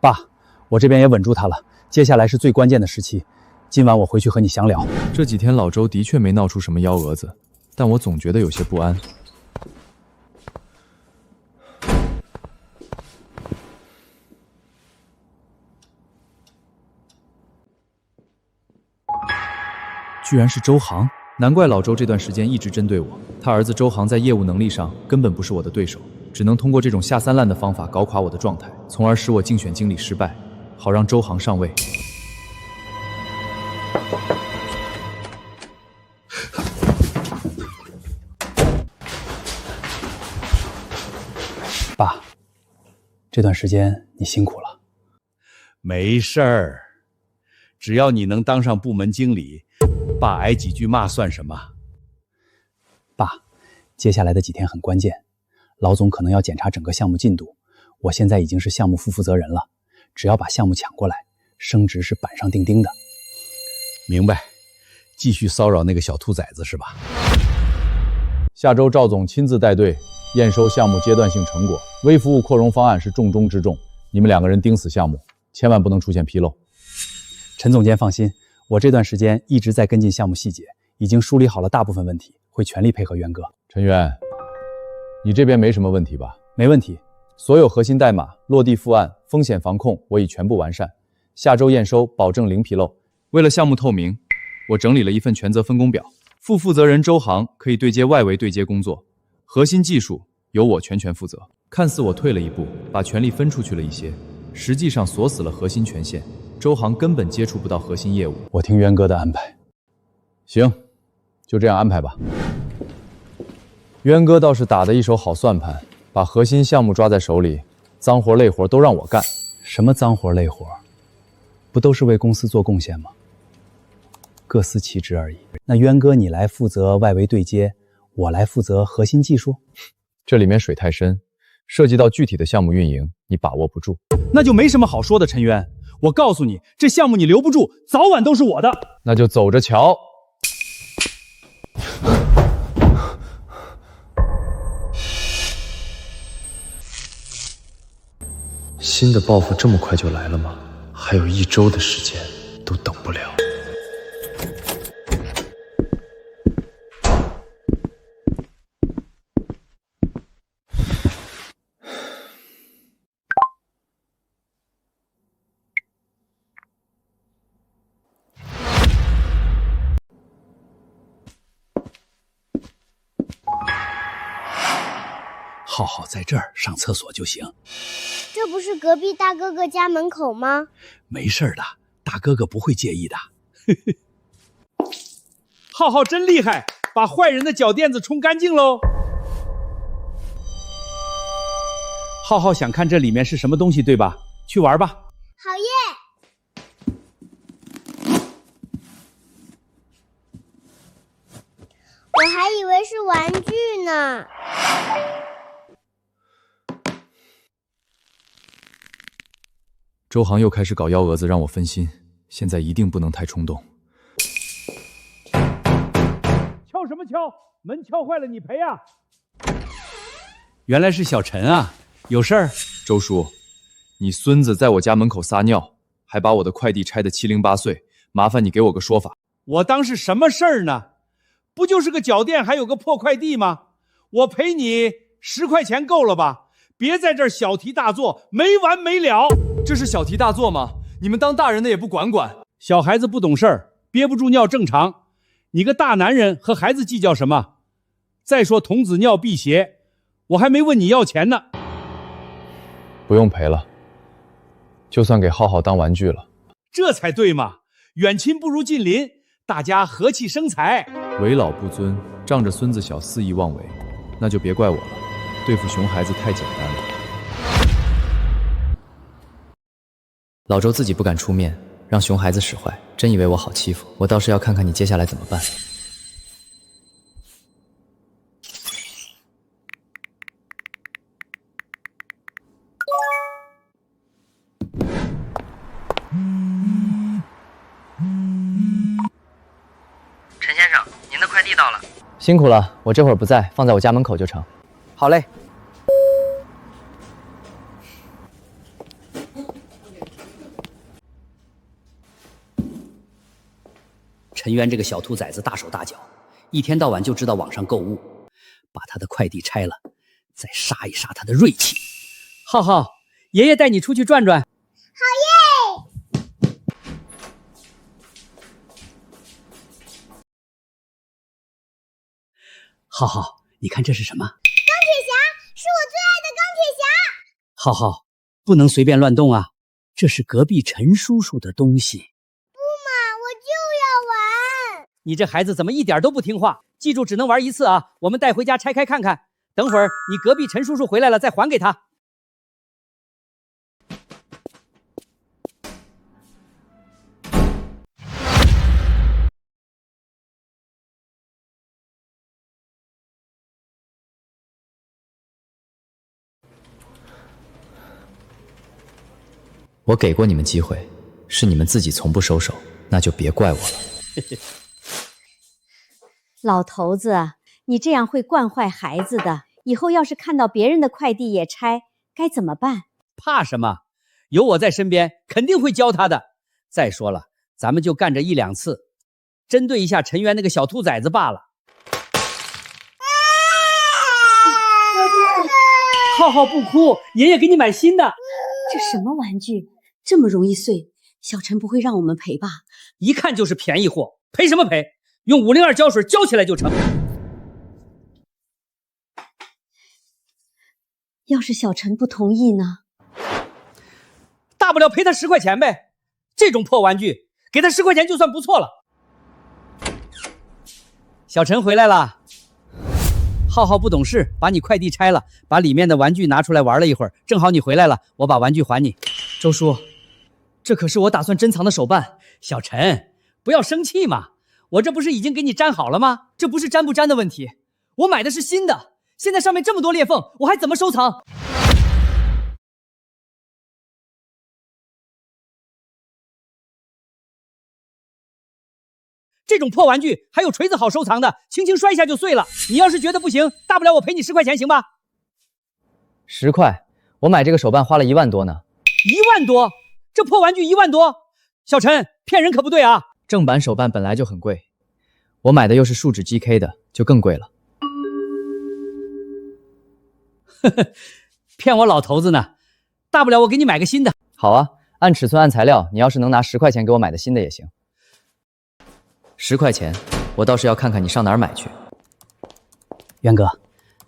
爸，我这边也稳住他了，接下来是最关键的时期。今晚我回去和你详聊。这几天老周的确没闹出什么幺蛾子，但我总觉得有些不安。居然是周航，难怪老周这段时间一直针对我。他儿子周航在业务能力上根本不是我的对手，只能通过这种下三滥的方法搞垮我的状态，从而使我竞选经理失败，好让周航上位。爸，这段时间你辛苦了。没事儿，只要你能当上部门经理，爸挨几句骂算什么？爸，接下来的几天很关键，老总可能要检查整个项目进度。我现在已经是项目副负责人了，只要把项目抢过来，升职是板上钉钉的。明白，继续骚扰那个小兔崽子是吧？下周赵总亲自带队验收项目阶段性成果，微服务扩容方案是重中之重，你们2个人盯死项目，千万不能出现纰漏。陈总监放心，我这段时间一直在跟进项目细节，已经梳理好了大部分问题，会全力配合渊哥。陈渊，你这边没什么问题吧？没问题，所有核心代码、落地复案、风险防控我已全部完善，下周验收保证零纰漏。为了项目透明，我整理了一份权责分工表，副负责人周航可以对接外围对接工作，核心技术由我全权负责。看似我退了一步，把权力分出去了一些，实际上锁死了核心权限，周航根本接触不到核心业务。我听渊哥的安排。行，就这样安排吧。渊哥倒是打得一手好算盘，把核心项目抓在手里，脏活累活都让我干。什么脏活累活？不都是为公司做贡献吗？各司其职而已。那渊哥你来负责外围对接，我来负责核心技术。这里面水太深，涉及到具体的项目运营，你把握不住。那就没什么好说的，陈渊。我告诉你，这项目你留不住，早晚都是我的。那就走着瞧。新的报复这么快就来了吗？还有1周的时间，都等不了。浩浩在这儿上厕所就行。这不是隔壁大哥哥家门口吗？没事的，大哥哥不会介意的。浩浩真厉害，把坏人的脚垫子冲干净喽。浩浩想看这里面是什么东西，对吧？去玩吧。好耶！我还以为是玩具呢。周航又开始搞幺蛾子，让我分心。现在一定不能太冲动。敲什么敲？门敲坏了你赔啊！原来是小陈啊，有事儿？周叔，你孙子在我家门口撒尿，还把我的快递拆得七零八碎，麻烦你给我个说法。我当是什么事儿呢？不就是个脚垫，还有个破快递吗？我赔你10块钱够了吧？别在这儿小题大做，没完没了。这是小题大做吗？你们当大人的也不管管。小孩子不懂事儿，憋不住尿正常。你个大男人和孩子计较什么？再说童子尿辟邪，我还没问你要钱呢。不用赔了，就算给浩浩当玩具了。这才对嘛，远亲不如近邻，大家和气生财。为老不尊，仗着孙子小肆意妄为，那就别怪我了。对付熊孩子太简单了。老周自己不敢出面，让熊孩子使坏，真以为我好欺负。我倒是要看看你接下来怎么办。陈先生，您的快递到了。辛苦了，我这会儿不在，放在我家门口就成。好嘞。陈渊这个小兔崽子大手大脚，一天到晚就知道网上购物，把他的快递拆了，再杀一杀他的锐气。浩浩，爷爷带你出去转转。好耶！浩浩，你看这是什么？钢铁侠，是我最爱的钢铁侠。浩浩，不能随便乱动啊，这是隔壁陈叔叔的东西。你这孩子怎么一点都不听话？记住，只能玩一次啊！我们带回家拆开看看。等会儿你隔壁陈叔叔回来了再还给他。我给过你们机会，是你们自己从不收手，那就别怪我了。老头子，你这样会惯坏孩子的，以后要是看到别人的快递也拆，该怎么办？怕什么？有我在身边，肯定会教他的。再说了，咱们就干这1、2次，针对一下陈渊那个小兔崽子罢了。浩浩不哭，爷爷给你买新的。这什么玩具，这么容易碎？小陈不会让我们赔吧？一看就是便宜货，赔什么赔？用502胶水浇起来就成。要是小陈不同意呢？大不了赔他10块钱呗。这种破玩具，给他10块钱就算不错了。小陈回来了。浩浩不懂事，把你快递拆了，把里面的玩具拿出来玩了一会儿，正好你回来了，我把玩具还你。周叔，这可是我打算珍藏的手办。小陈，不要生气嘛。我这不是已经给你粘好了吗？这不是粘不粘的问题，我买的是新的，现在上面这么多裂缝，我还怎么收藏？这种破玩具还有锤子好收藏的，轻轻摔一下就碎了。你要是觉得不行，大不了我赔你10块钱，行吧？10块？我买这个手办花了1万多呢。1万多？这破玩具1万多？小陈，骗人可不对啊！正版手办本来就很贵，我买的又是树脂 GK 的，就更贵了。呵呵，骗我老头子呢？大不了我给你买个新的。好啊，按尺寸按材料，你要是能拿10块钱给我买的新的也行。10块钱，我倒是要看看你上哪儿买去。渊哥，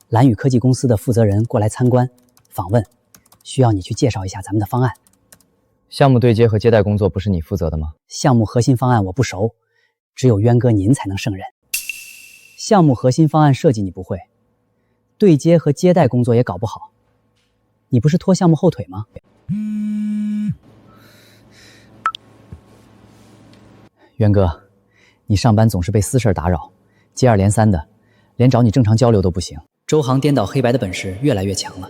蓝宇科技公司的负责人过来参观访问，需要你去介绍一下咱们的方案。项目对接和接待工作不是你负责的吗？项目核心方案我不熟，只有渊哥您才能胜任。项目核心方案设计你不会，对接和接待工作也搞不好，你不是拖项目后腿吗？渊哥，你上班总是被私事打扰，接二连三的，连找你正常交流都不行。周航颠倒黑白的本事越来越强了，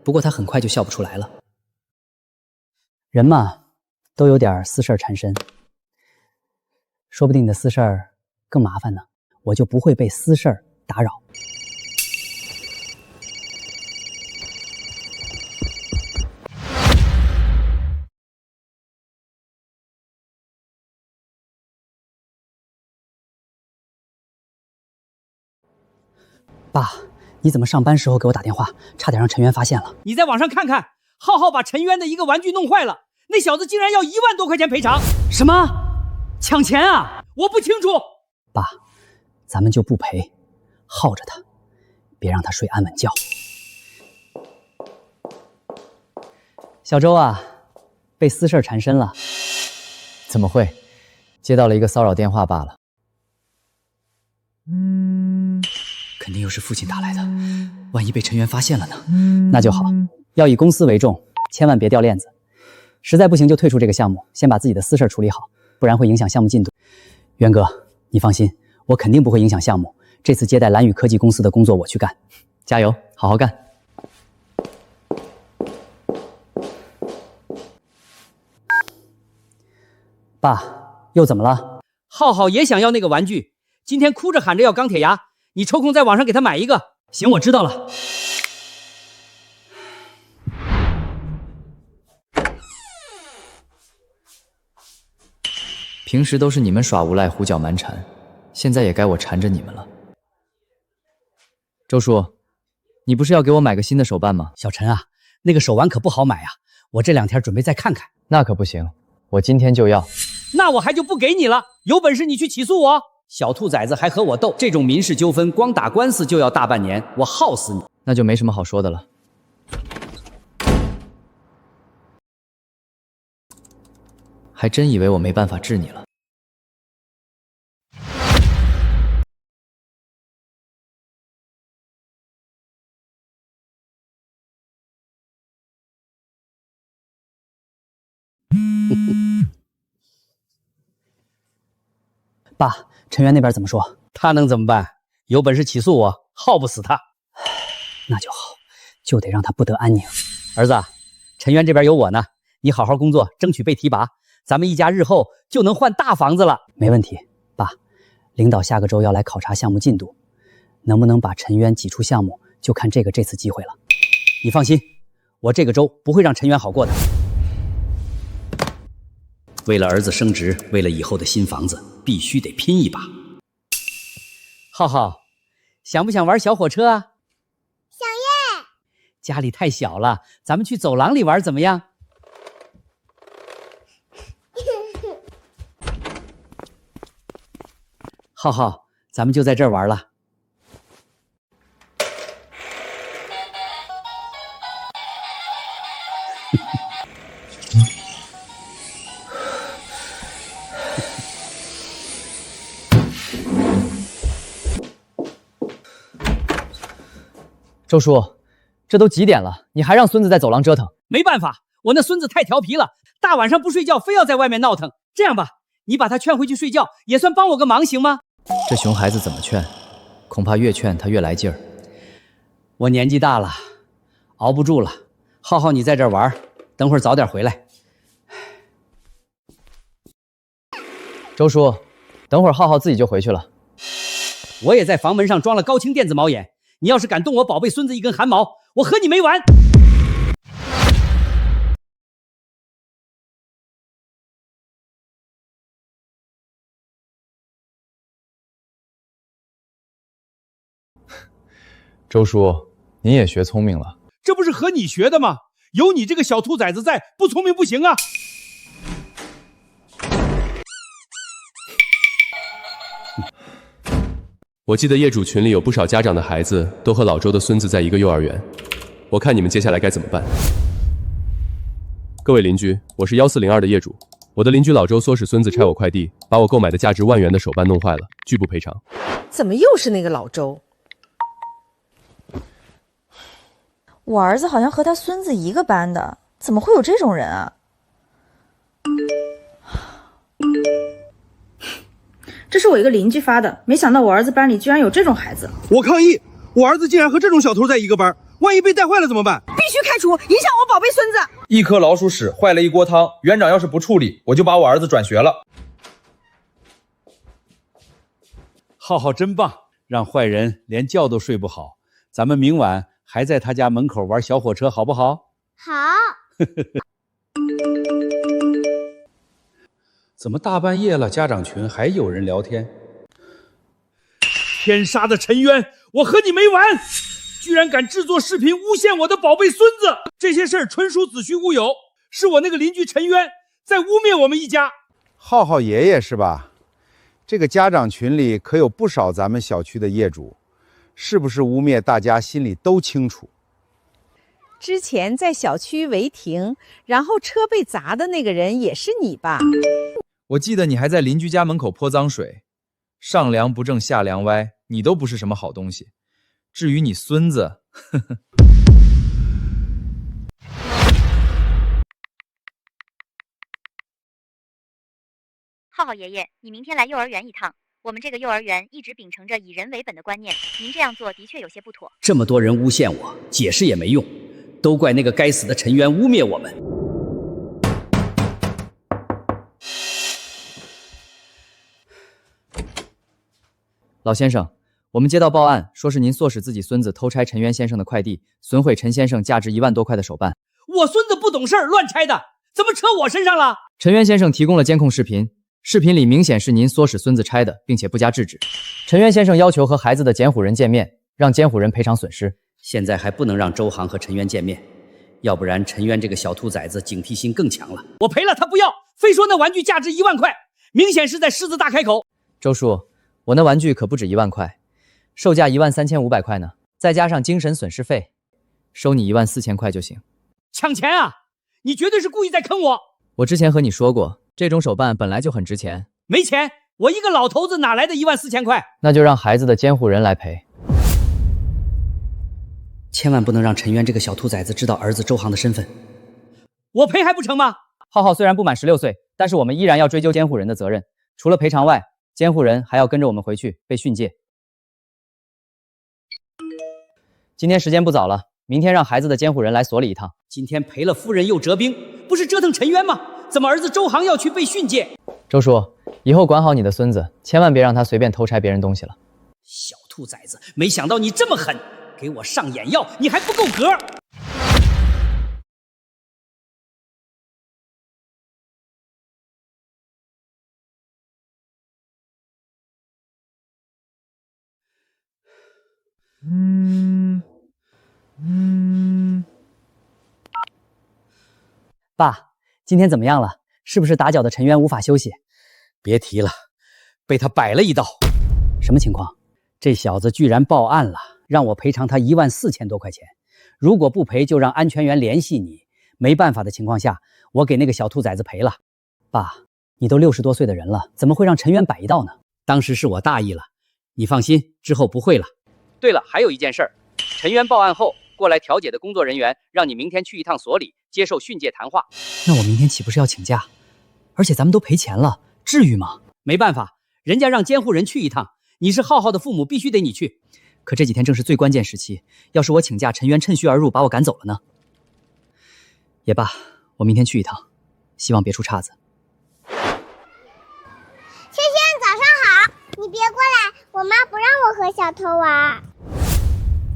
不过他很快就笑不出来了。人嘛，都有点私事缠身，说不定你的私事儿更麻烦呢。我就不会被私事儿打扰。爸，你怎么上班时候给我打电话，差点让陈渊发现了？你在网上看看，浩浩把陈渊的一个玩具弄坏了，那小子竟然要1万多块钱赔偿！什么？抢钱啊？我不清楚。爸，咱们就不赔，耗着他，别让他睡安稳觉。小周啊，被私事缠身了。怎么会？接到了一个骚扰电话罢了。肯定又是父亲打来的，万一被陈渊发现了呢？那就好，要以公司为重，千万别掉链子。实在不行就退出这个项目，先把自己的私事处理好，不然会影响项目进度。渊哥，你放心，我肯定不会影响项目。这次接待蓝宇科技公司的工作我去干，加油，好好干。爸，又怎么了？浩浩也想要那个玩具，今天哭着喊着要钢铁侠，你抽空在网上给他买一个。行，我知道了。平时都是你们耍无赖胡搅蛮缠，现在也该我缠着你们了。周叔，你不是要给我买个新的手办吗？小陈啊，那个手玩可不好买啊，我这2天准备再看看。那可不行，我今天就要。那我还就不给你了，有本事你去起诉我！小兔崽子还和我斗，这种民事纠纷光打官司就要大半年，我耗死你！那就没什么好说的了。还真以为我没办法治你了。爸，陈渊那边怎么说？他能怎么办？有本事起诉我，耗不死他。那就好，就得让他不得安宁。儿子，陈渊这边有我呢，你好好工作，争取被提拔，咱们一家日后就能换大房子了。没问题，爸，领导下个周要来考察项目进度，能不能把陈渊挤出项目，就看这次机会了。你放心，我这个周不会让陈渊好过的。为了儿子升职，为了以后的新房子，必须得拼一把。浩浩，想不想玩小火车啊？想耶！家里太小了，咱们去走廊里玩怎么样？浩浩，咱们就在这儿玩了。周叔，这都几点了，你还让孙子在走廊折腾？没办法，我那孙子太调皮了，大晚上不睡觉，非要在外面闹腾。这样吧，你把他劝回去睡觉，也算帮我个忙，行吗？这熊孩子怎么劝？恐怕越劝他越来劲儿。我年纪大了，熬不住了。浩浩，你在这儿玩，等会儿早点回来。周叔，等会儿浩浩自己就回去了。我也在房门上装了高清电子猫眼，你要是敢动我宝贝孙子一根汗毛，我和你没完！周叔，您也学聪明了。这不是和你学的吗？有你这个小兔崽子在，不聪明不行啊！我记得业主群里有不少家长的孩子都和老周的孙子在一个幼儿园，我看你们接下来该怎么办？各位邻居，我是1402的业主，我的邻居老周唆使孙子拆我快递，把我购买的价值1万元的手办弄坏了，拒不赔偿。怎么又是那个老周？我儿子好像和他孙子一个班的，怎么会有这种人啊？这是我一个邻居发的，没想到我儿子班里居然有这种孩子。我抗议！我儿子竟然和这种小偷在一个班，万一被带坏了怎么办？必须开除，影响我宝贝孙子。一颗老鼠屎坏了一锅汤，园长要是不处理，我就把我儿子转学了。浩浩真棒，让坏人连觉都睡不好。咱们明晚还在他家门口玩小火车，好不好？好。怎么大半夜了，家长群还有人聊天？天杀的陈渊，我和你没完！居然敢制作视频诬陷我的宝贝孙子！这些事儿纯属子虚乌有，是我那个邻居陈渊在污蔑我们一家。浩浩爷爷是吧？这个家长群里可有不少咱们小区的业主，是不是污蔑大家心里都清楚。之前在小区违停，然后车被砸的那个人也是你吧？我记得你还在邻居家门口泼脏水，上梁不正下梁歪，你都不是什么好东西。至于你孙子，呵呵。浩浩爷爷，你明天来幼儿园一趟。我们这个幼儿园一直秉承着以人为本的观念，您这样做的确有些不妥。这么多人诬陷我，解释也没用，都怪那个该死的陈渊污蔑我们。老先生，我们接到报案，说是您唆使自己孙子偷拆陈渊先生的快递，损毁陈先生价值1万多块的手办。我孙子不懂事儿，乱拆的，怎么扯我身上了？陈渊先生提供了监控视频，视频里明显是您唆使孙子拆的，并且不加制止。陈渊先生要求和孩子的监护人见面，让监护人赔偿损失。现在还不能让周航和陈渊见面，要不然陈渊这个小兔崽子警惕心更强了。我赔了他不要，非说那玩具价值1万块，明显是在狮子大开口。周叔，我那玩具可不止1万块，售价13500块呢，再加上精神损失费，收你14000块就行。抢钱啊！你绝对是故意在坑我！我之前和你说过，这种手办本来就很值钱。没钱，我一个老头子哪来的14000块？那就让孩子的监护人来赔。千万不能让陈渊这个小兔崽子知道儿子周航的身份。我赔还不成吗？浩浩虽然不满16岁，但是我们依然要追究监护人的责任。除了赔偿外，监护人还要跟着我们回去被训诫。今天时间不早了，明天让孩子的监护人来所里一趟。今天赔了夫人又折兵，不是折腾陈渊吗？怎么儿子周航要去被训诫？周叔，以后管好你的孙子，千万别让他随便偷拆别人东西了。小兔崽子，没想到你这么狠，给我上眼药，你还不够格！爸，今天怎么样了？是不是打搅的陈渊无法休息？别提了，被他摆了一道。什么情况？这小子居然报案了，让我赔偿他14000多块钱。如果不赔，就让安全员联系你。没办法的情况下，我给那个小兔崽子赔了。爸，你都60多岁的人了，怎么会让陈渊摆一道呢？当时是我大意了，你放心，之后不会了。对了，还有一件事儿，陈渊报案后过来调解的工作人员让你明天去一趟所里接受训诫谈话。那我明天岂不是要请假？而且咱们都赔钱了，至于吗？没办法，人家让监护人去一趟，你是浩浩的父母，必须得你去。可这几天正是最关键时期，要是我请假，陈渊趁虚而入把我赶走了呢？也罢，我明天去一趟，希望别出岔子。芊芊，早上好。你别过来，我妈不让我和小偷玩。我不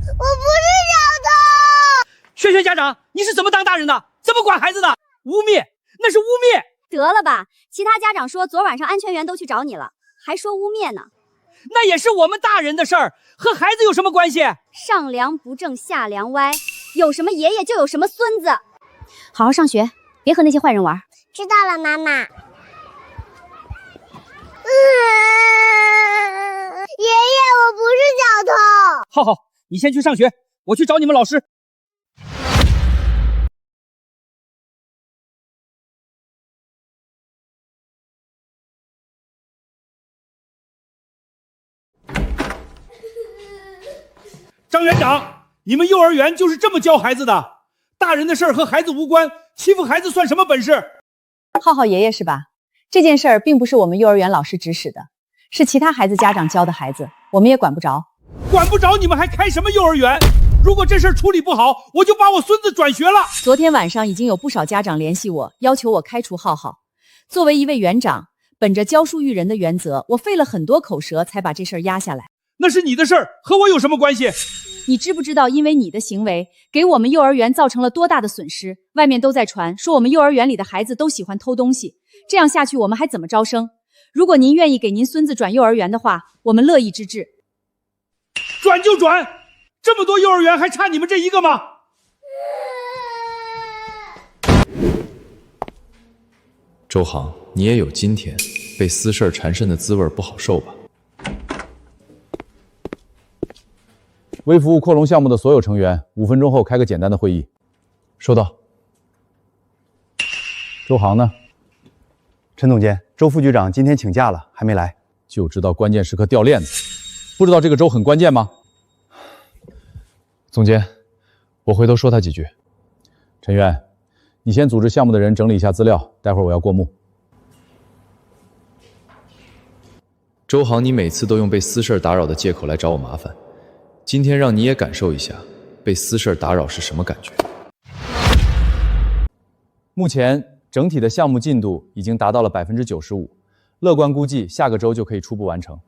是小偷。萱萱家长，你是怎么当大人的？怎么管孩子的？污蔑，那是污蔑！得了吧，其他家长说昨晚上安全员都去找你了，还说污蔑呢。那也是我们大人的事儿，和孩子有什么关系？上梁不正下梁歪，有什么爷爷就有什么孙子。好好上学，别和那些坏人玩。知道了，妈妈。爷爷，我不是小偷。浩浩，你先去上学，我去找你们老师。张园长，你们幼儿园就是这么教孩子的？大人的事儿和孩子无关，欺负孩子算什么本事？浩浩爷爷是吧？这件事儿并不是我们幼儿园老师指使的，是其他孩子家长教的孩子，我们也管不着。管不着你们还开什么幼儿园？如果这事儿处理不好，我就把我孙子转学了。昨天晚上已经有不少家长联系我，要求我开除浩浩。作为一位园长，本着教书育人的原则，我费了很多口舌才把这事儿压下来。那是你的事儿，和我有什么关系？你知不知道，因为你的行为给我们幼儿园造成了多大的损失？外面都在传说我们幼儿园里的孩子都喜欢偷东西，这样下去我们还怎么招生？如果您愿意给您孙子转幼儿园的话，我们乐意之至。转就转，这么多幼儿园还差你们这一个吗？周航，你也有今天，被私事缠身的滋味不好受吧？微服务扩容项目的所有成员，5分钟后开个简单的会议。收到。周航呢？陈总监，周副局长今天请假了，还没来。就知道关键时刻掉链子，不知道这个周很关键吗？总监，我回头说他几句。陈渊，你先组织项目的人整理一下资料，待会儿我要过目。周航，你每次都用被私事打扰的借口来找我麻烦。今天让你也感受一下被私事打扰是什么感觉。目前整体的项目进度已经达到了95%，乐观估计下个周就可以初步完成。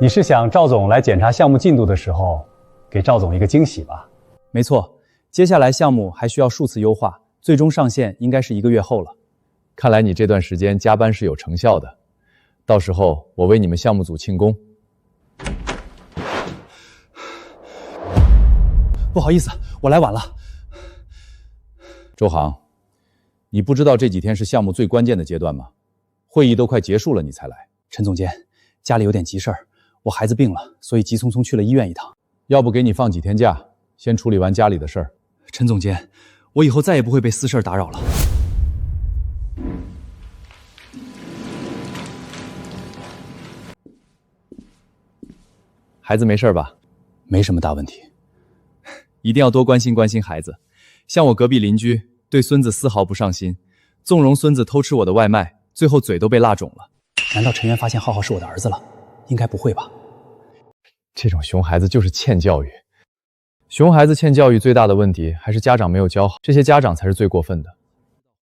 你是想赵总来检查项目进度的时候，给赵总一个惊喜吧？没错，接下来项目还需要数次优化，最终上线应该是1个月后了。看来你这段时间加班是有成效的，到时候我为你们项目组庆功。不好意思，我来晚了。周航，你不知道这几天是项目最关键的阶段吗？会议都快结束了，你才来。陈总监，家里有点急事儿，我孩子病了，所以急匆匆去了医院一趟。要不给你放几天假，先处理完家里的事儿。陈总监，我以后再也不会被私事打扰了。孩子没事吧？没什么大问题。一定要多关心关心孩子，像我隔壁邻居对孙子丝毫不上心，纵容孙子偷吃我的外卖，最后嘴都被辣肿了。难道陈渊发现浩浩是我的儿子了？应该不会吧？这种熊孩子就是欠教育。熊孩子欠教育最大的问题还是家长没有教好，这些家长才是最过分的。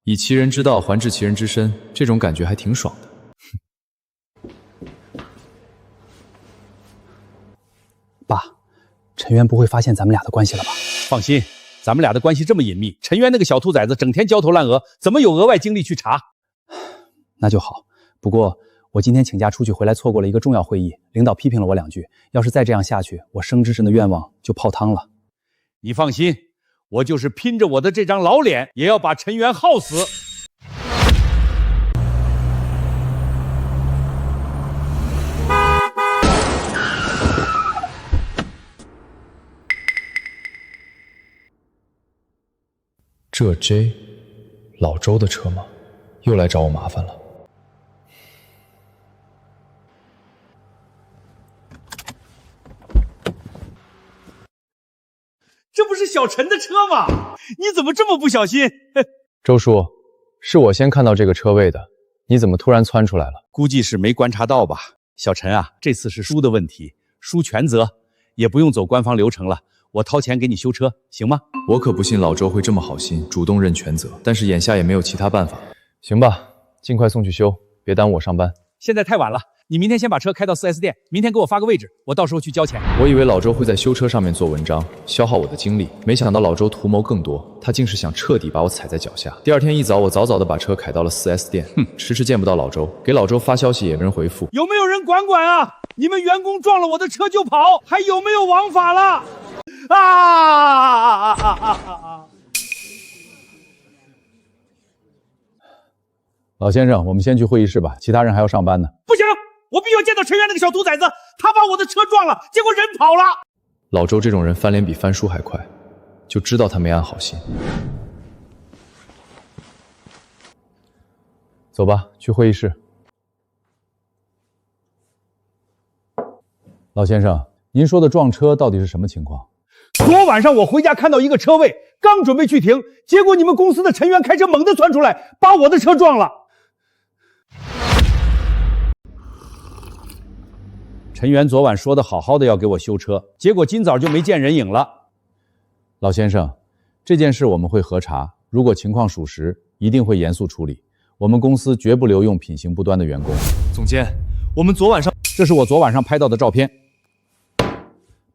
以其人之道还治其人之身，这种感觉还挺爽的。爸，陈渊不会发现咱们俩的关系了吧？放心，咱们俩的关系这么隐秘，陈渊那个小兔崽子整天焦头烂额，怎么有额外精力去查？那就好。不过我今天请假出去回来，错过了一个重要会议，领导批评了我2句。要是再这样下去，我升职神的愿望就泡汤了。你放心，我就是拼着我的这张老脸，也要把陈渊耗死。这 J 老周的车吗？又来找我麻烦了。这不是小陈的车吗？你怎么这么不小心？周叔，是我先看到这个车位的，你怎么突然窜出来了？估计是没观察到吧。小陈啊，这次是叔的问题，叔全责，也不用走官方流程了，我掏钱给你修车，行吗？我可不信老周会这么好心，主动认全责，但是眼下也没有其他办法。行吧，尽快送去修，别耽误我上班。现在太晚了，你明天先把车开到 4S 店，明天给我发个位置，我到时候去交钱。我以为老周会在修车上面做文章，消耗我的精力，没想到老周图谋更多，他竟是想彻底把我踩在脚下。第二天一早，我早早的把车开到了 4S 店，迟迟见不到老周，给老周发消息也没人回复。有没有人管管啊？你们员工撞了我的车就跑，还有没有王法了？老先生，我们先去会议室吧，其他人还要上班呢。不行，我必须要见到陈元那个小兔崽子，他把我的车撞了，结果人跑了。老周这种人翻脸比翻书还快，就知道他没安好心。走吧，去会议室。老先生，您说的撞车到底是什么情况？昨晚上我回家看到一个车位，刚准备去停，结果你们公司的陈元开车猛地窜出来，把我的车撞了。陈元昨晚说的好好的要给我修车，结果今早就没见人影了。老先生，这件事我们会核查，如果情况属实，一定会严肃处理。我们公司绝不留用品行不端的员工。总监，我们昨晚上，这是我昨晚上拍到的照片。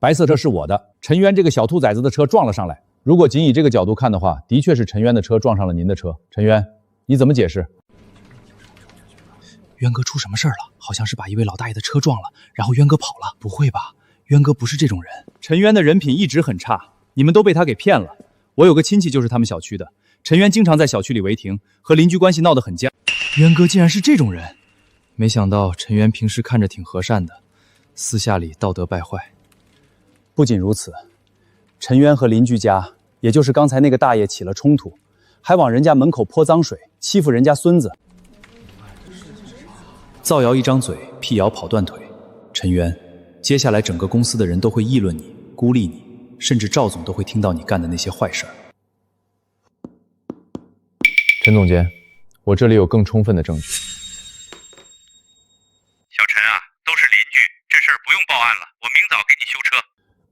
白色车是我的，陈渊这个小兔崽子的车撞了上来。如果仅以这个角度看的话，的确是陈渊的车撞上了您的车。陈渊，你怎么解释？渊哥出什么事儿了？好像是把一位老大爷的车撞了，然后渊哥跑了。不会吧？渊哥不是这种人。陈渊的人品一直很差，你们都被他给骗了。我有个亲戚就是他们小区的，陈渊经常在小区里违停，和邻居关系闹得很僵。渊哥竟然是这种人，没想到陈渊平时看着挺和善的，私下里道德败坏。不仅如此，陈渊和邻居家，也就是刚才那个大爷起了冲突，还往人家门口泼脏水，欺负人家孙子。造谣一张嘴，辟谣跑断腿。陈渊，接下来整个公司的人都会议论你，孤立你，甚至赵总都会听到你干的那些坏事儿。陈总监，我这里有更充分的证据。小陈啊，都是邻居，这事儿不用报案了，我明早给你修车。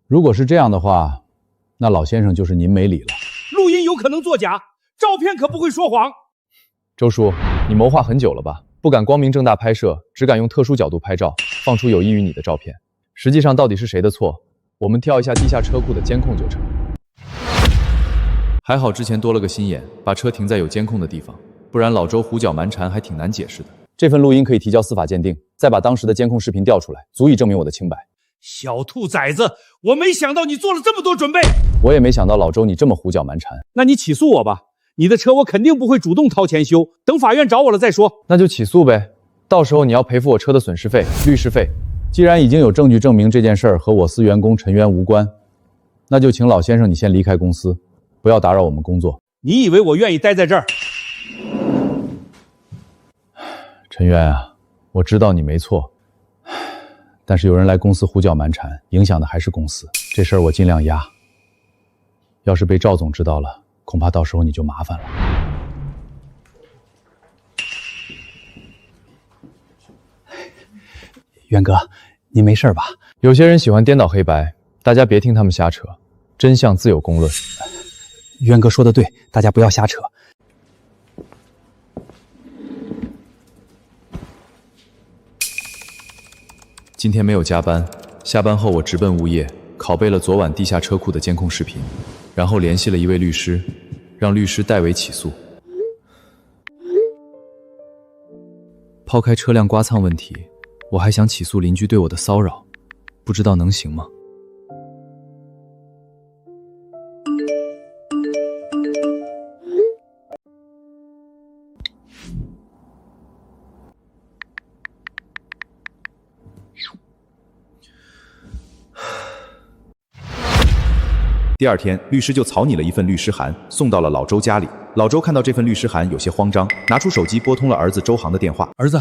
如果是这样的话，那老先生就是您没理了。录音有可能作假，照片可不会说谎。周叔，你谋划很久了吧？不敢光明正大拍摄，只敢用特殊角度拍照，放出有益于你的照片。实际上到底是谁的错？我们调一下地下车库的监控就成。还好之前多了个心眼，把车停在有监控的地方，不然老周胡搅蛮缠还挺难解释的。这份录音可以提交司法鉴定，再把当时的监控视频调出来，足以证明我的清白。小兔崽子，我没想到你做了这么多准备。我也没想到老周你这么胡搅蛮缠。那你起诉我吧，你的车我肯定不会主动掏钱修，等法院找我了再说。那就起诉呗，到时候你要赔付我车的损失费、律师费。既然已经有证据证明这件事儿和我司员工陈渊无关，那就请老先生你先离开公司，不要打扰我们工作。你以为我愿意待在这儿？陈渊啊，我知道你没错，但是有人来公司胡搅蛮缠，影响的还是公司。这事儿我尽量压，要是被赵总知道了，恐怕到时候你就麻烦了。渊哥，你没事吧？有些人喜欢颠倒黑白，大家别听他们瞎扯，真相自有公论。渊哥说的对，大家不要瞎扯。今天没有加班，下班后我直奔物业，拷贝了昨晚地下车库的监控视频，然后联系了一位律师，让律师代为起诉。抛开车辆刮蹭问题，我还想起诉邻居对我的骚扰，不知道能行吗？第二天，律师就草拟了一份律师函，送到了老周家里。老周看到这份律师函，有些慌张，拿出手机拨通了儿子周航的电话。儿子，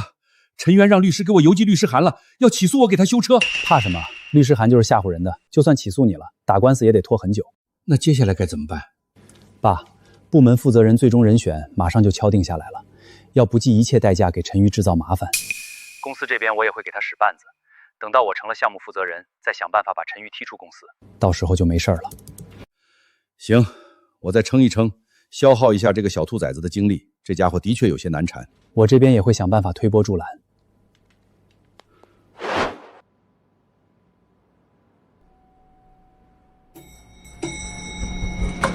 陈渊让律师给我邮寄律师函了，要起诉我给他修车。怕什么？律师函就是吓唬人的，就算起诉你了，打官司也得拖很久。那接下来该怎么办？爸，部门负责人最终人选马上就敲定下来了，要不计一切代价给陈瑜制造麻烦。公司这边我也会给他使绊子，等到我成了项目负责人，再想办法把陈瑜踢出公司。到时候就没事了。行，我再撑一撑，消耗一下这个小兔崽子的精力。这家伙的确有些难缠。我这边也会想办法推波助澜。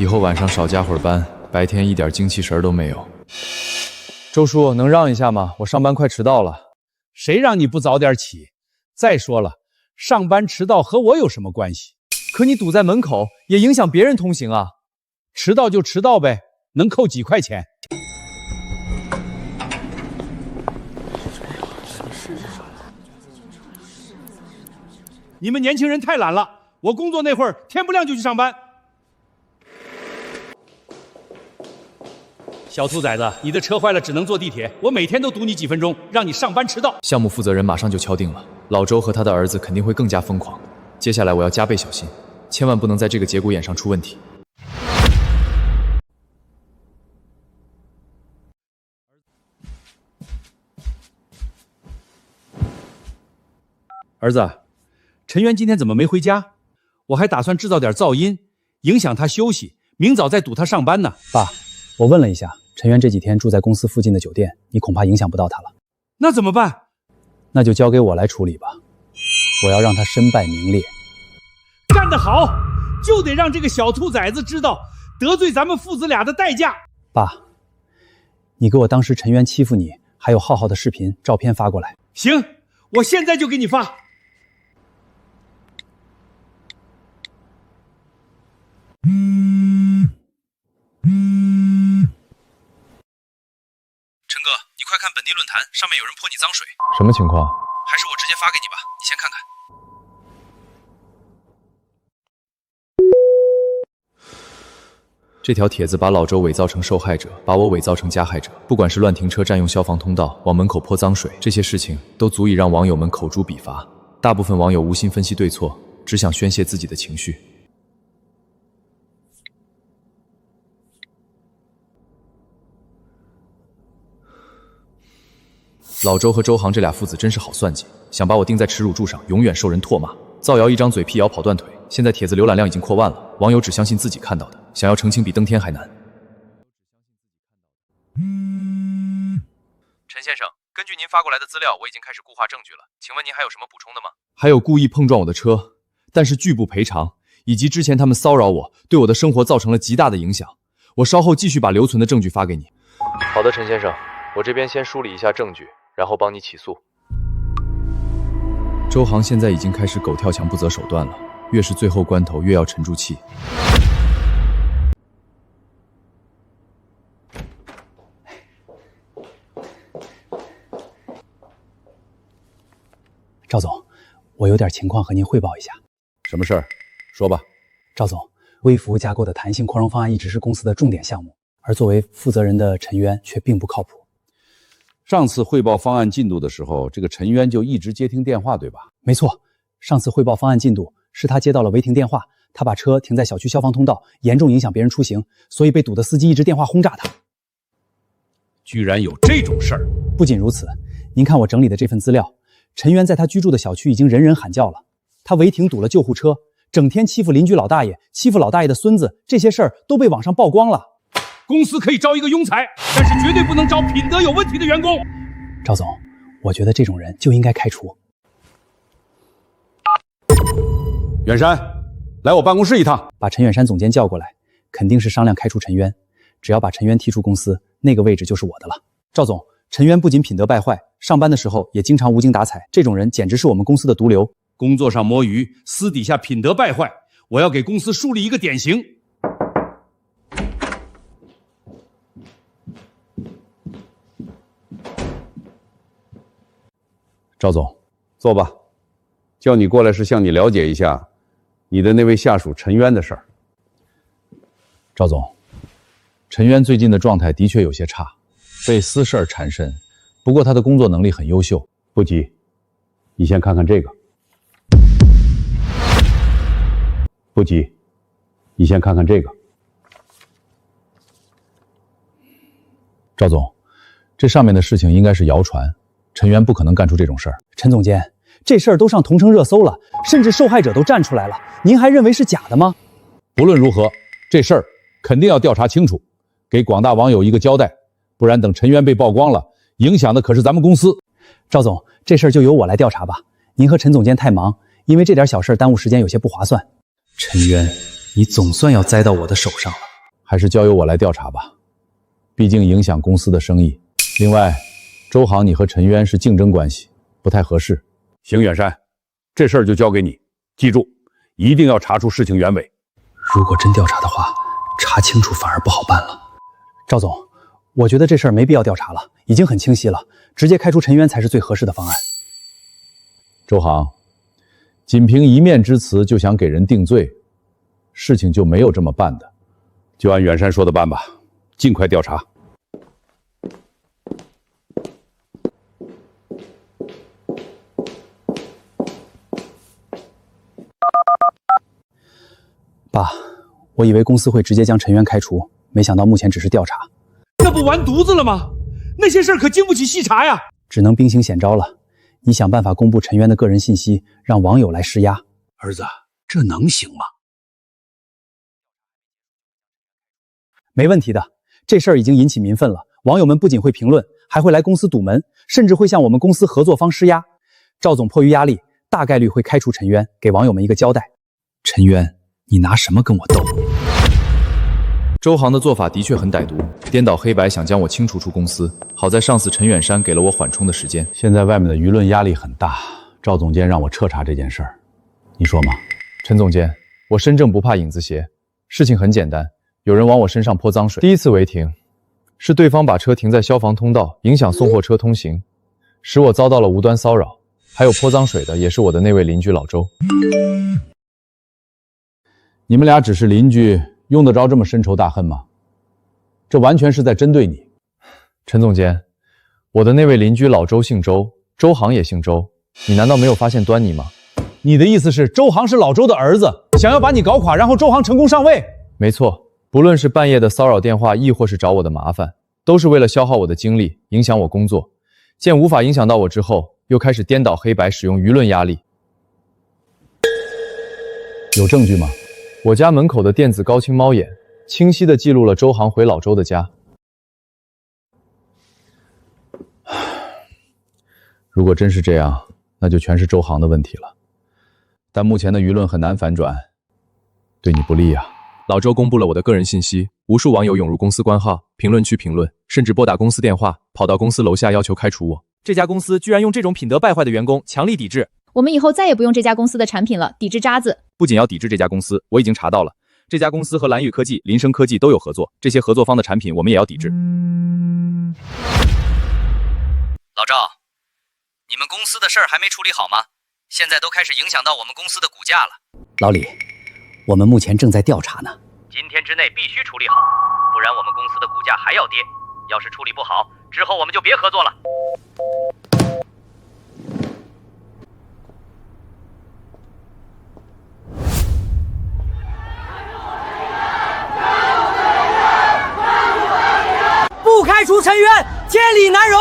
以后晚上少加会儿班，白天一点精气神都没有。周叔，能让一下吗？我上班快迟到了。谁让你不早点起？再说了，上班迟到和我有什么关系？可你堵在门口，也影响别人通行啊。迟到就迟到呗，能扣几块钱？你们年轻人太懒了，我工作那会儿天不亮就去上班。小兔崽子，你的车坏了只能坐地铁，我每天都堵你几分钟，让你上班迟到。项目负责人马上就敲定了，老周和他的儿子肯定会更加疯狂。接下来我要加倍小心，千万不能在这个节骨眼上出问题。儿子，陈渊今天怎么没回家？我还打算制造点噪音，影响他休息，明早再堵他上班呢。爸，我问了一下，陈渊这几天住在公司附近的酒店，你恐怕影响不到他了。那怎么办？那就交给我来处理吧。我要让他身败名裂。干得好，就得让这个小兔崽子知道得罪咱们父子俩的代价。爸，你给我当时陈渊欺负你还有浩浩的视频照片发过来。行，我现在就给你发。陈哥，你快看本地论坛，上面有人泼你脏水。什么情况？还是我直接发给你吧，你先看看。这条帖子把老周伪造成受害者，把我伪造成加害者。不管是乱停车、占用消防通道、往门口泼脏水，这些事情都足以让网友们口诛笔伐。大部分网友无心分析对错，只想宣泄自己的情绪。老周和周航这俩父子真是好算计，想把我钉在耻辱柱上，永远受人唾骂。造谣一张嘴，辟谣跑断腿。现在帖子浏览量已经破万了，网友只相信自己看到的，想要澄清比登天还难。陈先生，根据您发过来的资料，我已经开始固化证据了，请问您还有什么补充的吗？还有故意碰撞我的车，但是拒不赔偿，以及之前他们骚扰我，对我的生活造成了极大的影响。我稍后继续把留存的证据发给你。好的，陈先生，我这边先梳理一下证据，然后帮你起诉。周航现在已经开始狗跳墙不择手段了，越是最后关头越要沉住气。赵总，我有点情况和您汇报一下。什么事儿？说吧。赵总，微服务架构的弹性扩容方案一直是公司的重点项目，而作为负责人的陈渊却并不靠谱。上次汇报方案进度的时候，这个陈渊就一直接听电话，对吧？没错，上次汇报方案进度是他接到了违停电话，他把车停在小区消防通道，严重影响别人出行，所以被堵的司机一直电话轰炸他。居然有这种事儿！不仅如此，您看我整理的这份资料，陈渊在他居住的小区已经人人喊叫了，他违停堵了救护车，整天欺负邻居老大爷，欺负老大爷的孙子，这些事儿都被网上曝光了。公司可以招一个庸才，但是绝对不能招品德有问题的员工。赵总，我觉得这种人就应该开除。远山，来我办公室一趟。把陈远山总监叫过来，肯定是商量开除陈渊。只要把陈渊踢出公司，那个位置就是我的了。赵总，陈渊不仅品德败坏，上班的时候也经常无精打采，这种人简直是我们公司的毒瘤。工作上摸鱼，私底下品德败坏，我要给公司树立一个典型。赵总，坐吧。叫你过来是向你了解一下你的那位下属陈渊的事儿。赵总，陈渊最近的状态的确有些差，被私事儿缠身，不过他的工作能力很优秀。不急，你先看看这个。不急，你先看看这个。赵总，这上面的事情应该是谣传，陈渊不可能干出这种事儿。陈总监，这事儿都上同城热搜了，甚至受害者都站出来了，您还认为是假的吗？不论如何，这事儿肯定要调查清楚，给广大网友一个交代，不然等陈渊被曝光了，影响的可是咱们公司。赵总，这事儿就由我来调查吧，您和陈总监太忙，因为这点小事耽误时间有些不划算。陈渊，你总算要栽到我的手上了。还是交由我来调查吧，毕竟影响公司的生意。另外，周航，你和陈渊是竞争关系，不太合适。邢远山，这事儿就交给你，记住，一定要查出事情原委。如果真调查的话，查清楚反而不好办了。赵总，我觉得这事儿没必要调查了，已经很清晰了，直接开除陈渊才是最合适的方案。周航，仅凭一面之词就想给人定罪，事情就没有这么办的。就按远山说的办吧，尽快调查。爸，我以为公司会直接将陈渊开除，没想到目前只是调查。那不完犊子了吗？那些事儿可经不起细查呀！只能兵行险招了。你想办法公布陈渊的个人信息，让网友来施压。儿子，这能行吗？没问题的，这事儿已经引起民愤了。网友们不仅会评论，还会来公司堵门，甚至会向我们公司合作方施压。赵总迫于压力，大概率会开除陈渊，给网友们一个交代。陈渊，你拿什么跟我斗？周航的做法的确很歹毒，颠倒黑白，想将我清除出公司。好在上司陈远山给了我缓冲的时间。现在外面的舆论压力很大，赵总监让我彻查这件事儿，你说吗？陈总监，我身正不怕影子斜，事情很简单，有人往我身上泼脏水。第一次违停，是对方把车停在消防通道，影响送货车通行，使我遭到了无端骚扰。还有泼脏水的，也是我的那位邻居老周。你们俩只是邻居，用得着这么深仇大恨吗？这完全是在针对你。陈总监，我的那位邻居老周姓周，周航也姓周，你难道没有发现端倪吗？你的意思是周航是老周的儿子，想要把你搞垮，然后周航成功上位？没错，不论是半夜的骚扰电话，亦或是找我的麻烦，都是为了消耗我的精力，影响我工作。见无法影响到我之后，又开始颠倒黑白，使用舆论压力。有证据吗？我家门口的电子高清猫眼清晰地记录了周航回老周的家。如果真是这样，那就全是周航的问题了。但目前的舆论很难反转，对你不利啊。老周公布了我的个人信息，无数网友涌入公司官号、评论区评论，甚至拨打公司电话，跑到公司楼下要求开除我。这家公司居然用这种品德败坏的员工，强力抵制。我们以后再也不用这家公司的产品了，抵制渣子。不仅要抵制这家公司，我已经查到了，这家公司和蓝宇科技、林生科技都有合作，这些合作方的产品我们也要抵制。老赵，你们公司的事儿还没处理好吗？现在都开始影响到我们公司的股价了。老李，我们目前正在调查呢。今天之内必须处理好，不然我们公司的股价还要跌。要是处理不好，之后我们就别合作了。不开除陈渊，天理难容！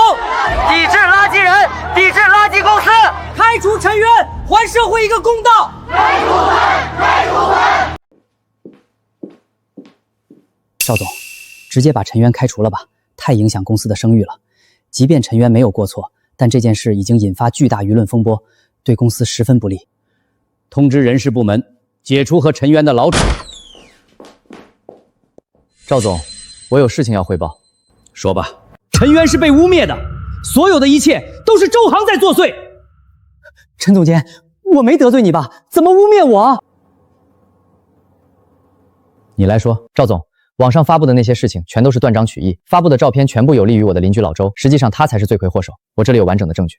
抵制垃圾人，抵制垃圾公司，开除陈渊，还社会一个公道！开除他，开除他！赵总，直接把陈渊开除了吧，太影响公司的声誉了。即便陈渊没有过错，但这件事已经引发巨大舆论风波，对公司十分不利。通知人事部门解除和陈渊的劳处。赵总，我有事情要汇报。说吧。陈渊是被污蔑的，所有的一切都是周航在作祟。陈总监，我没得罪你吧？怎么污蔑我？你来说。赵总，网上发布的那些事情全都是断章取义，发布的照片全部有利于我的邻居老周，实际上他才是罪魁祸首。我这里有完整的证据。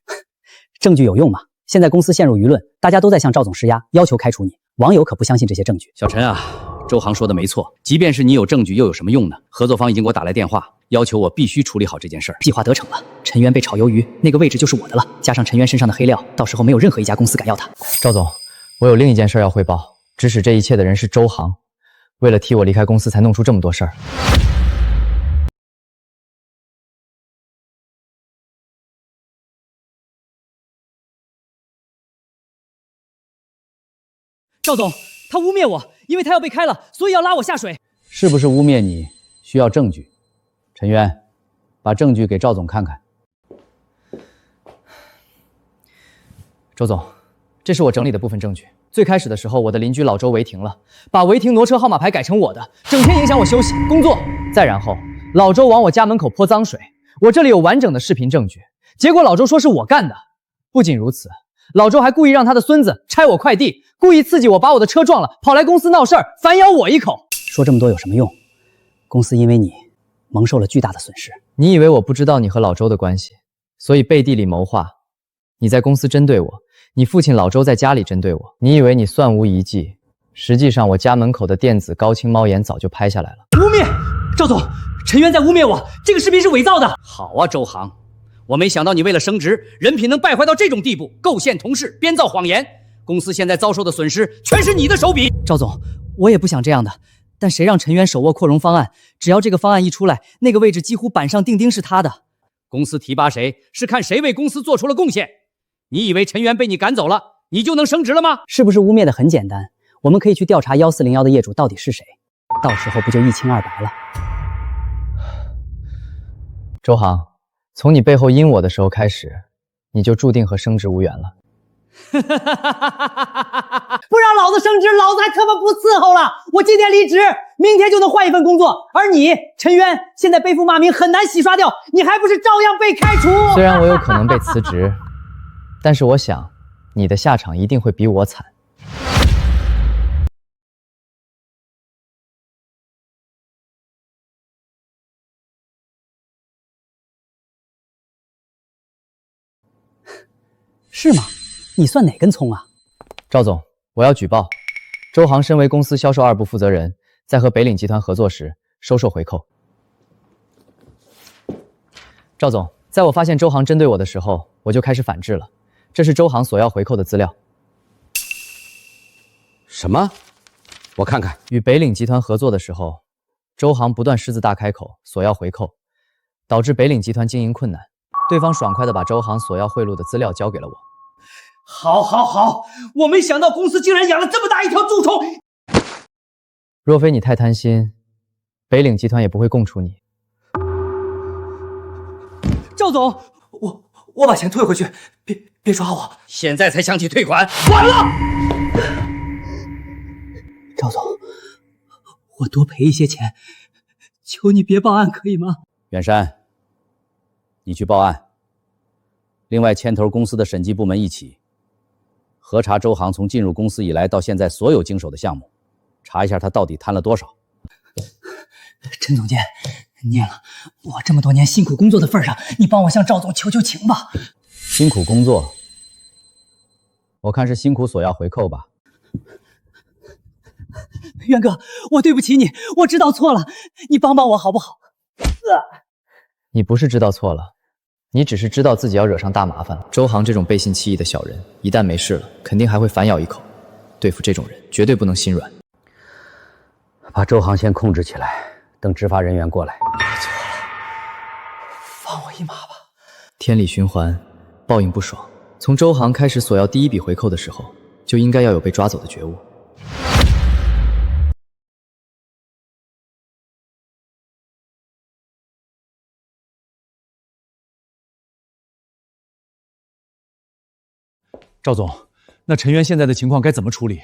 证据有用吗？现在公司陷入舆论，大家都在向赵总施压，要求开除你。网友可不相信这些证据。小陈啊，周航说的没错，即便是你有证据，又有什么用呢？合作方已经给我打来电话，要求我必须处理好这件事儿。计划得逞了，陈渊被炒鱿鱼，那个位置就是我的了。加上陈渊身上的黑料，到时候没有任何一家公司敢要他。赵总，我有另一件事要汇报，指使这一切的人是周航，为了替我离开公司才弄出这么多事儿。赵总，他污蔑我，因为他要被开了，所以要拉我下水。是不是污蔑你？需要证据。陈渊，把证据给赵总看看。周总，这是我整理的部分证据，最开始的时候，我的邻居老周违停了，把违停挪车号码牌改成我的，整天影响我休息工作。再然后，老周往我家门口泼脏水，我这里有完整的视频证据。结果老周说是我干的。不仅如此，老周还故意让他的孙子拆我快递，故意刺激我把我的车撞了，跑来公司闹事儿，反咬我一口。说这么多有什么用？公司因为你蒙受了巨大的损失。你以为我不知道你和老周的关系，所以背地里谋划。你在公司针对我，你父亲老周在家里针对我。你以为你算无一计，实际上我家门口的电子高清猫眼早就拍下来了。污蔑！赵总，陈渊在污蔑我，这个视频是伪造的。好啊，周航，我没想到你为了升职，人品能败坏到这种地步，构陷同事，编造谎言。公司现在遭受的损失全是你的手笔。赵总，我也不想这样的，但谁让陈渊手握扩容方案？只要这个方案一出来，那个位置几乎板上钉钉是他的。公司提拔谁是看谁为公司做出了贡献。你以为陈渊被你赶走了，你就能升职了吗？是不是污蔑的很简单？我们可以去调查1401的业主到底是谁，到时候不就一清二白了？周航，从你背后阴我的时候开始，你就注定和升职无缘了。不让老子升职，老子还他妈不伺候了！我今天离职，明天就能换一份工作。而你，陈渊，现在背负骂名很难洗刷掉，你还不是照样被开除？虽然我有可能被辞职，但是我想，你的下场一定会比我惨。是吗？你算哪根葱啊？赵总，我要举报，周航身为公司销售2部负责人，在和北岭集团合作时收受回扣。赵总，在我发现周航针对我的时候，我就开始反制了。这是周航索要回扣的资料。什么？我看看。与北岭集团合作的时候，周航不断狮子大开口索要回扣，导致北岭集团经营困难。对方爽快地把周航索要贿赂的资料交给了我。好，我没想到公司竟然养了这么大一条蛀虫。若非你太贪心，北岭集团也不会供出你。赵总，我把钱退回去，别抓我！现在才想起退款，晚了。赵总，我多赔一些钱，求你别报案，可以吗？远山，你去报案。另外牵头公司的审计部门一起核查周航从进入公司以来到现在所有经手的项目，查一下他到底贪了多少。陈总监，念了我这么多年辛苦工作的份上，你帮我向赵总求求情吧。辛苦工作，我看是辛苦索要回扣吧。渊哥，我对不起你，我知道错了，你帮帮我好不好？你不是知道错了，你只是知道自己要惹上大麻烦了。周航这种背信弃义的小人，一旦没事了，肯定还会反咬一口。对付这种人，绝对不能心软。把周航先控制起来，等执法人员过来。我错了，放我一马吧。天理循环，报应不爽。从周航开始索要第一笔回扣的时候，就应该要有被抓走的觉悟。赵总，那陈渊现在的情况该怎么处理？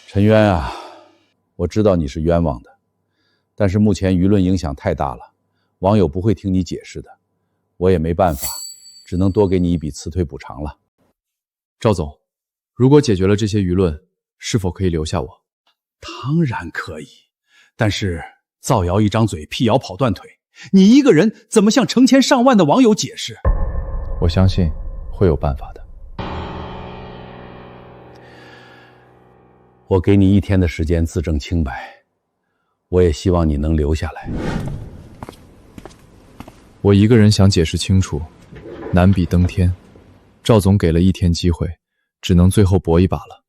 陈渊啊，我知道你是冤枉的，但是目前舆论影响太大了，网友不会听你解释的，我也没办法，只能多给你一笔辞退补偿了。赵总，如果解决了这些舆论，是否可以留下我？当然可以，但是造谣一张嘴，辟谣跑断腿，你一个人怎么向成千上万的网友解释？我相信会有办法的。我给你1天的时间自证清白，我也希望你能留下来。我一个人想解释清楚，难比登天。赵总给了1天机会，只能最后搏一把了。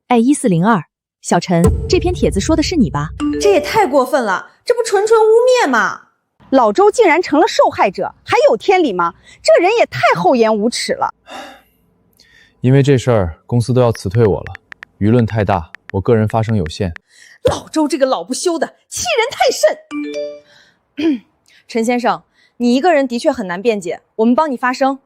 哎，1402，小陈，这篇帖子说的是你吧？这也太过分了，这不纯纯污蔑吗？老周竟然成了受害者，还有天理吗？这人也太厚颜无耻了。因为这事儿，公司都要辞退我了，舆论太大，我个人发声有限。老周这个老不休的，欺人太甚。陈先生，你一个人的确很难辩解，我们帮你发声。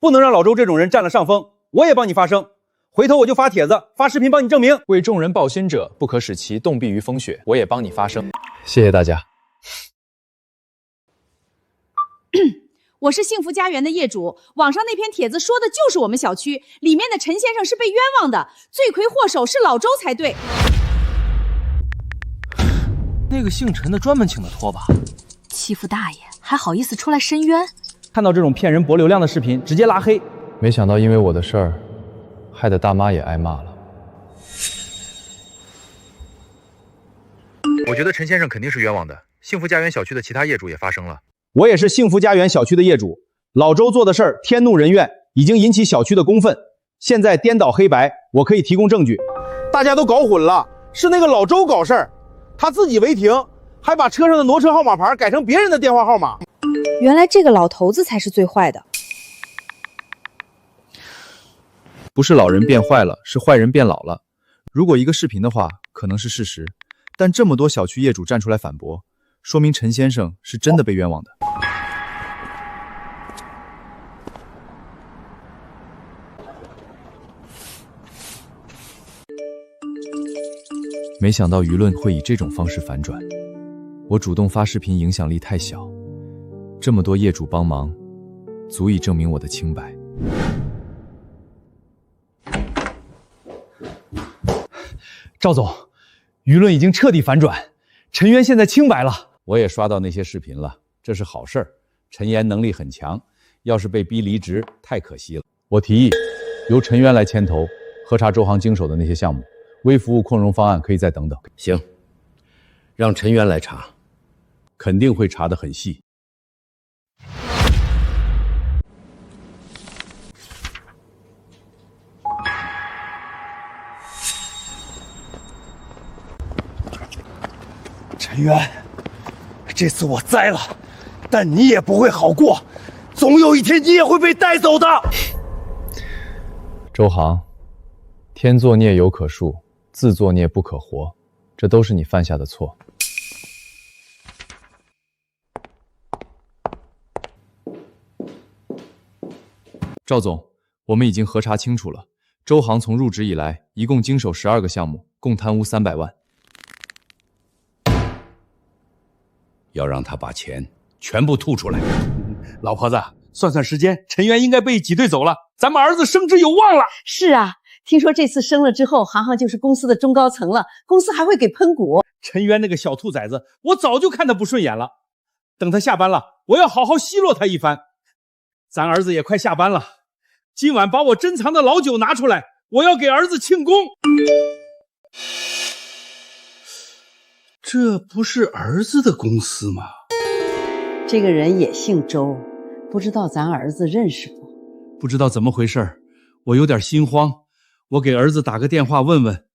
不能让老周这种人占了上风。我也帮你发声，回头我就发帖子、发视频帮你证明。为众人抱薪者，不可使其冻毙于风雪。我也帮你发声。谢谢大家。我是幸福家园的业主，网上那篇帖子说的就是我们小区里面的陈先生是被冤枉的，罪魁祸首是老周才对。那个姓陈的专门请的托吧？欺负大爷还好意思出来申冤？看到这种骗人博流量的视频，直接拉黑。没想到因为我的事儿，害得大妈也挨骂了。我觉得陈先生肯定是冤枉的。幸福家园小区的其他业主也发声了。我也是幸福家园小区的业主，老周做的事儿天怒人怨，已经引起小区的公愤。现在颠倒黑白，我可以提供证据。大家都搞混了，是那个老周搞事儿，他自己违停，还把车上的挪车号码牌改成别人的电话号码。原来这个老头子才是最坏的。不是老人变坏了，是坏人变老了。如果一个视频的话，可能是事实，但这么多小区业主站出来反驳，说明陈先生是真的被冤枉的。没想到舆论会以这种方式反转。我主动发视频影响力太小，这么多业主帮忙，足以证明我的清白。赵总，舆论已经彻底反转，陈渊现在清白了。我也刷到那些视频了，这是好事儿。陈岩能力很强，要是被逼离职，太可惜了。我提议由陈渊来牵头，核查周航经手的那些项目，微服务扩容方案可以再等等。行，让陈渊来查，肯定会查得很细。陈渊，这次我栽了，但你也不会好过，总有一天你也会被带走的。周航，天作孽犹可恕，自作孽不可活，这都是你犯下的错。赵总，我们已经核查清楚了，周航从入职以来，一共经手12个项目，共贪污300万。要让他把钱全部吐出来。老婆子，算算时间，陈渊应该被挤兑走了，咱们儿子升职有望了。是啊，听说这次升了之后，航航就是公司的中高层了，公司还会给喷股。陈渊那个小兔崽子，我早就看他不顺眼了。等他下班了，我要好好奚落他一番。咱儿子也快下班了，今晚把我珍藏的老酒拿出来，我要给儿子庆功。这不是儿子的公司吗？这个人也姓周，不知道咱儿子认识不？不知道怎么回事，我有点心慌，我给儿子打个电话问问。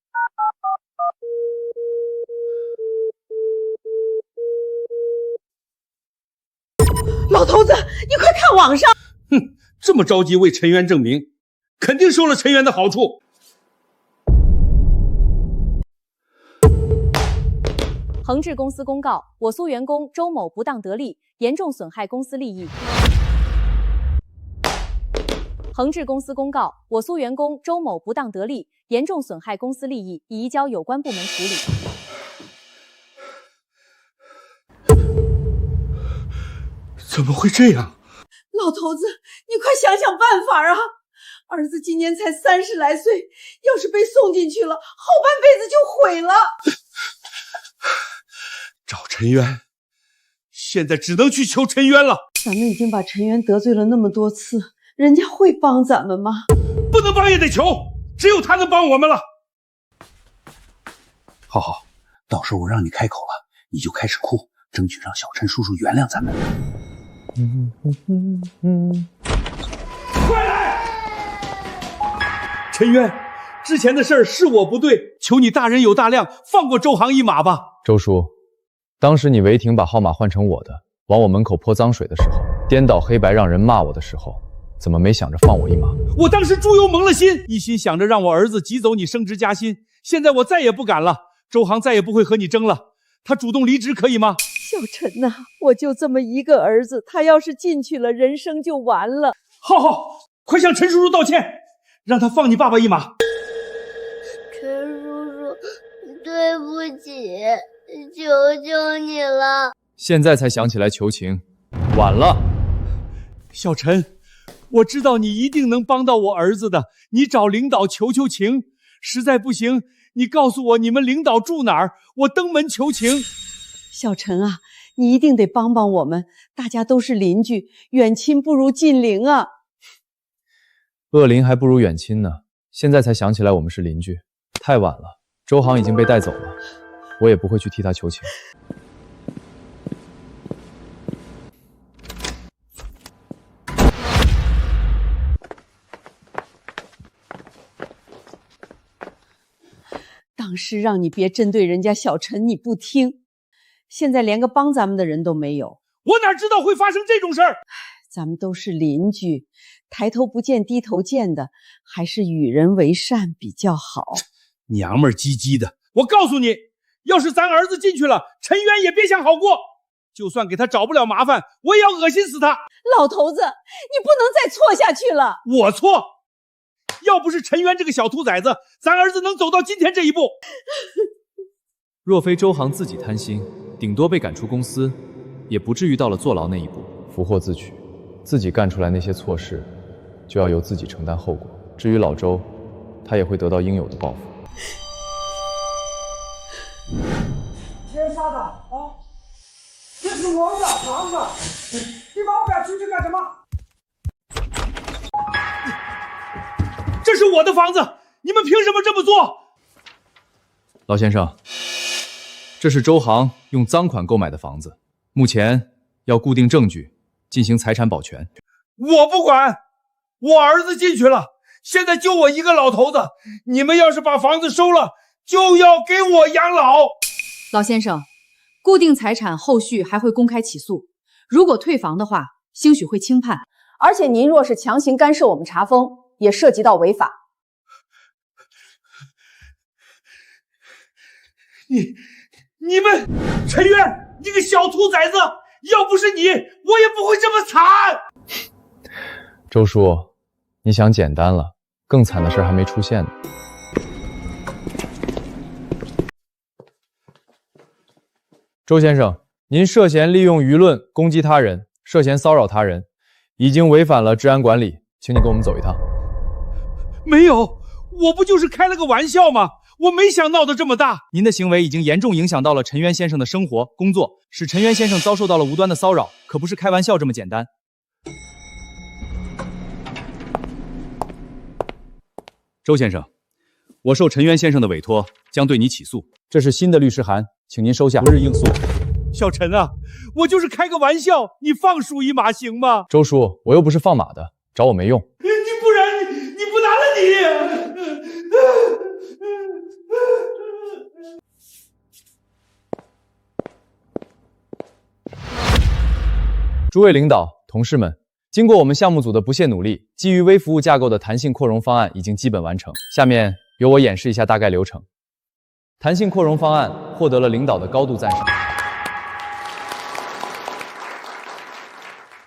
老头子，你快看网上！哼，这么着急为陈渊证明，肯定收了陈渊的好处。恒智公司公告：我苏员工周某不当得利，严重损害公司利益。恒智公司公告：我苏员工周某不当得利，严重损害公司利益，已移交有关部门处理。怎么会这样？老头子，你快想想办法啊！儿子今年才30来岁，要是被送进去了，后半辈子就毁了。找陈渊，现在只能去求陈渊了。咱们已经把陈渊得罪了那么多次，人家会帮咱们吗？不能帮也得求，只有他能帮我们了。好，到时候我让你开口了，你就开始哭，争取让小陈叔叔原谅咱们。快来！陈渊，之前的事儿是我不对，求你大人有大量，放过周航一马吧。周叔，当时你违停把号码换成我的，往我门口泼脏水的时候，颠倒黑白让人骂我的时候，怎么没想着放我一马？我当时猪油蒙了心，一心想着让我儿子挤走你升职加薪，现在我再也不敢了，周航再也不会和你争了，他主动离职可以吗？小陈呐，我就这么一个儿子，他要是进去了，人生就完了。好，快向陈叔叔道歉，让他放你爸爸一马。陈叔叔，对不起，求求你了。现在才想起来求情，晚了。小陈，我知道你一定能帮到我儿子的，你找领导求求情，实在不行，你告诉我你们领导住哪儿，我登门求情。小陈啊，你一定得帮帮我们，大家都是邻居，远亲不如近邻啊。恶邻还不如远亲呢，现在才想起来我们是邻居，太晚了。周航已经被带走了，我也不会去替他求情。当时让你别针对人家小陈，你不听，现在连个帮咱们的人都没有。我哪知道会发生这种事儿？咱们都是邻居，抬头不见低头见的，还是与人为善比较好。娘们儿唧唧的，我告诉你，要是咱儿子进去了，陈渊也别想好过。就算给他找不了麻烦，我也要恶心死他。老头子，你不能再错下去了。我错？要不是陈渊这个小兔崽子，咱儿子能走到今天这一步。若非周航自己贪心，顶多被赶出公司，也不至于到了坐牢那一步。福祸自取，自己干出来那些错事，就要由自己承担后果。至于老周，他也会得到应有的报复。天杀的啊！这是我们的房子，你把我赶出去干什么？这是我的房子，你们凭什么这么做？老先生，这是周航用赃款购买的房子，目前要固定证据，进行财产保全。我不管，我儿子进去了，现在就我一个老头子，你们要是把房子收了，就要给我养老。老先生，固定财产后续还会公开起诉，如果退房的话，兴许会轻判。而且您若是强行干涉我们查封，也涉及到违法。你们，陈渊，你个小兔崽子，要不是你，我也不会这么惨。周叔，你想简单了，更惨的事还没出现呢。周先生，您涉嫌利用舆论攻击他人，涉嫌骚扰他人，已经违反了治安管理，请你跟我们走一趟。没有，我不就是开了个玩笑吗？我没想闹得这么大。您的行为已经严重影响到了陈渊先生的生活、工作，使陈渊先生遭受到了无端的骚扰，可不是开玩笑这么简单。周先生，我受陈渊先生的委托，将对你起诉。这是新的律师函，请您收下，不日应诉。小陈啊，我就是开个玩笑，你放鼠一马行吗？周叔，我又不是放马的，找我没用。你不然你不拿了你。诸位领导、同事们，经过我们项目组的不懈努力，基于微服务架构的弹性扩容方案已经基本完成。下面由我演示一下大概流程。弹性扩容方案获得了领导的高度赞赏。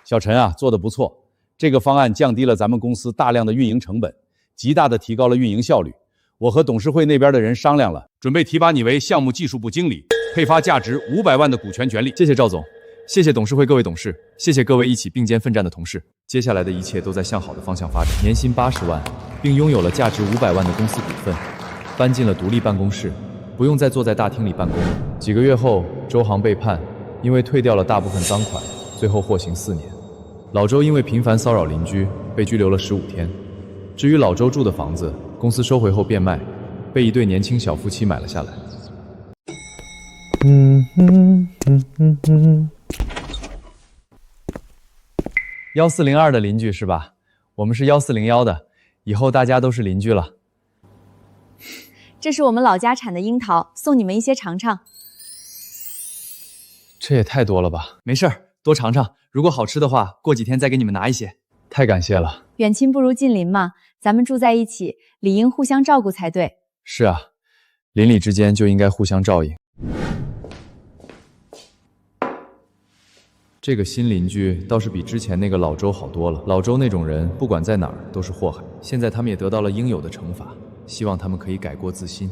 小陈啊，做得不错，这个方案降低了咱们公司大量的运营成本，极大的提高了运营效率。我和董事会那边的人商量了，准备提拔你为项目技术部经理，配发价值500万的股权权利。谢谢赵总，谢谢董事会各位董事，谢谢各位一起并肩奋战的同事。接下来的一切都在向好的方向发展。年薪80万，并拥有了价值500万的公司股份，搬进了独立办公室，不用再坐在大厅里办公了。几个月后，周航被判，因为退掉了大部分赃款，最后获刑4年。老周因为频繁骚扰邻居，被拘留了15天。至于老周住的房子，公司收回后变卖，被一对年轻小夫妻买了下来。1402的邻居是吧？我们是1401的，以后大家都是邻居了。这是我们老家产的樱桃，送你们一些尝尝。这也太多了吧？没事儿，多尝尝，如果好吃的话，过几天再给你们拿一些。太感谢了。远亲不如近邻嘛，咱们住在一起，理应互相照顾才对。是啊，邻里之间就应该互相照应。这个新邻居倒是比之前那个老周好多了。老周那种人，不管在哪儿都是祸害。现在他们也得到了应有的惩罚，希望他们可以改过自新。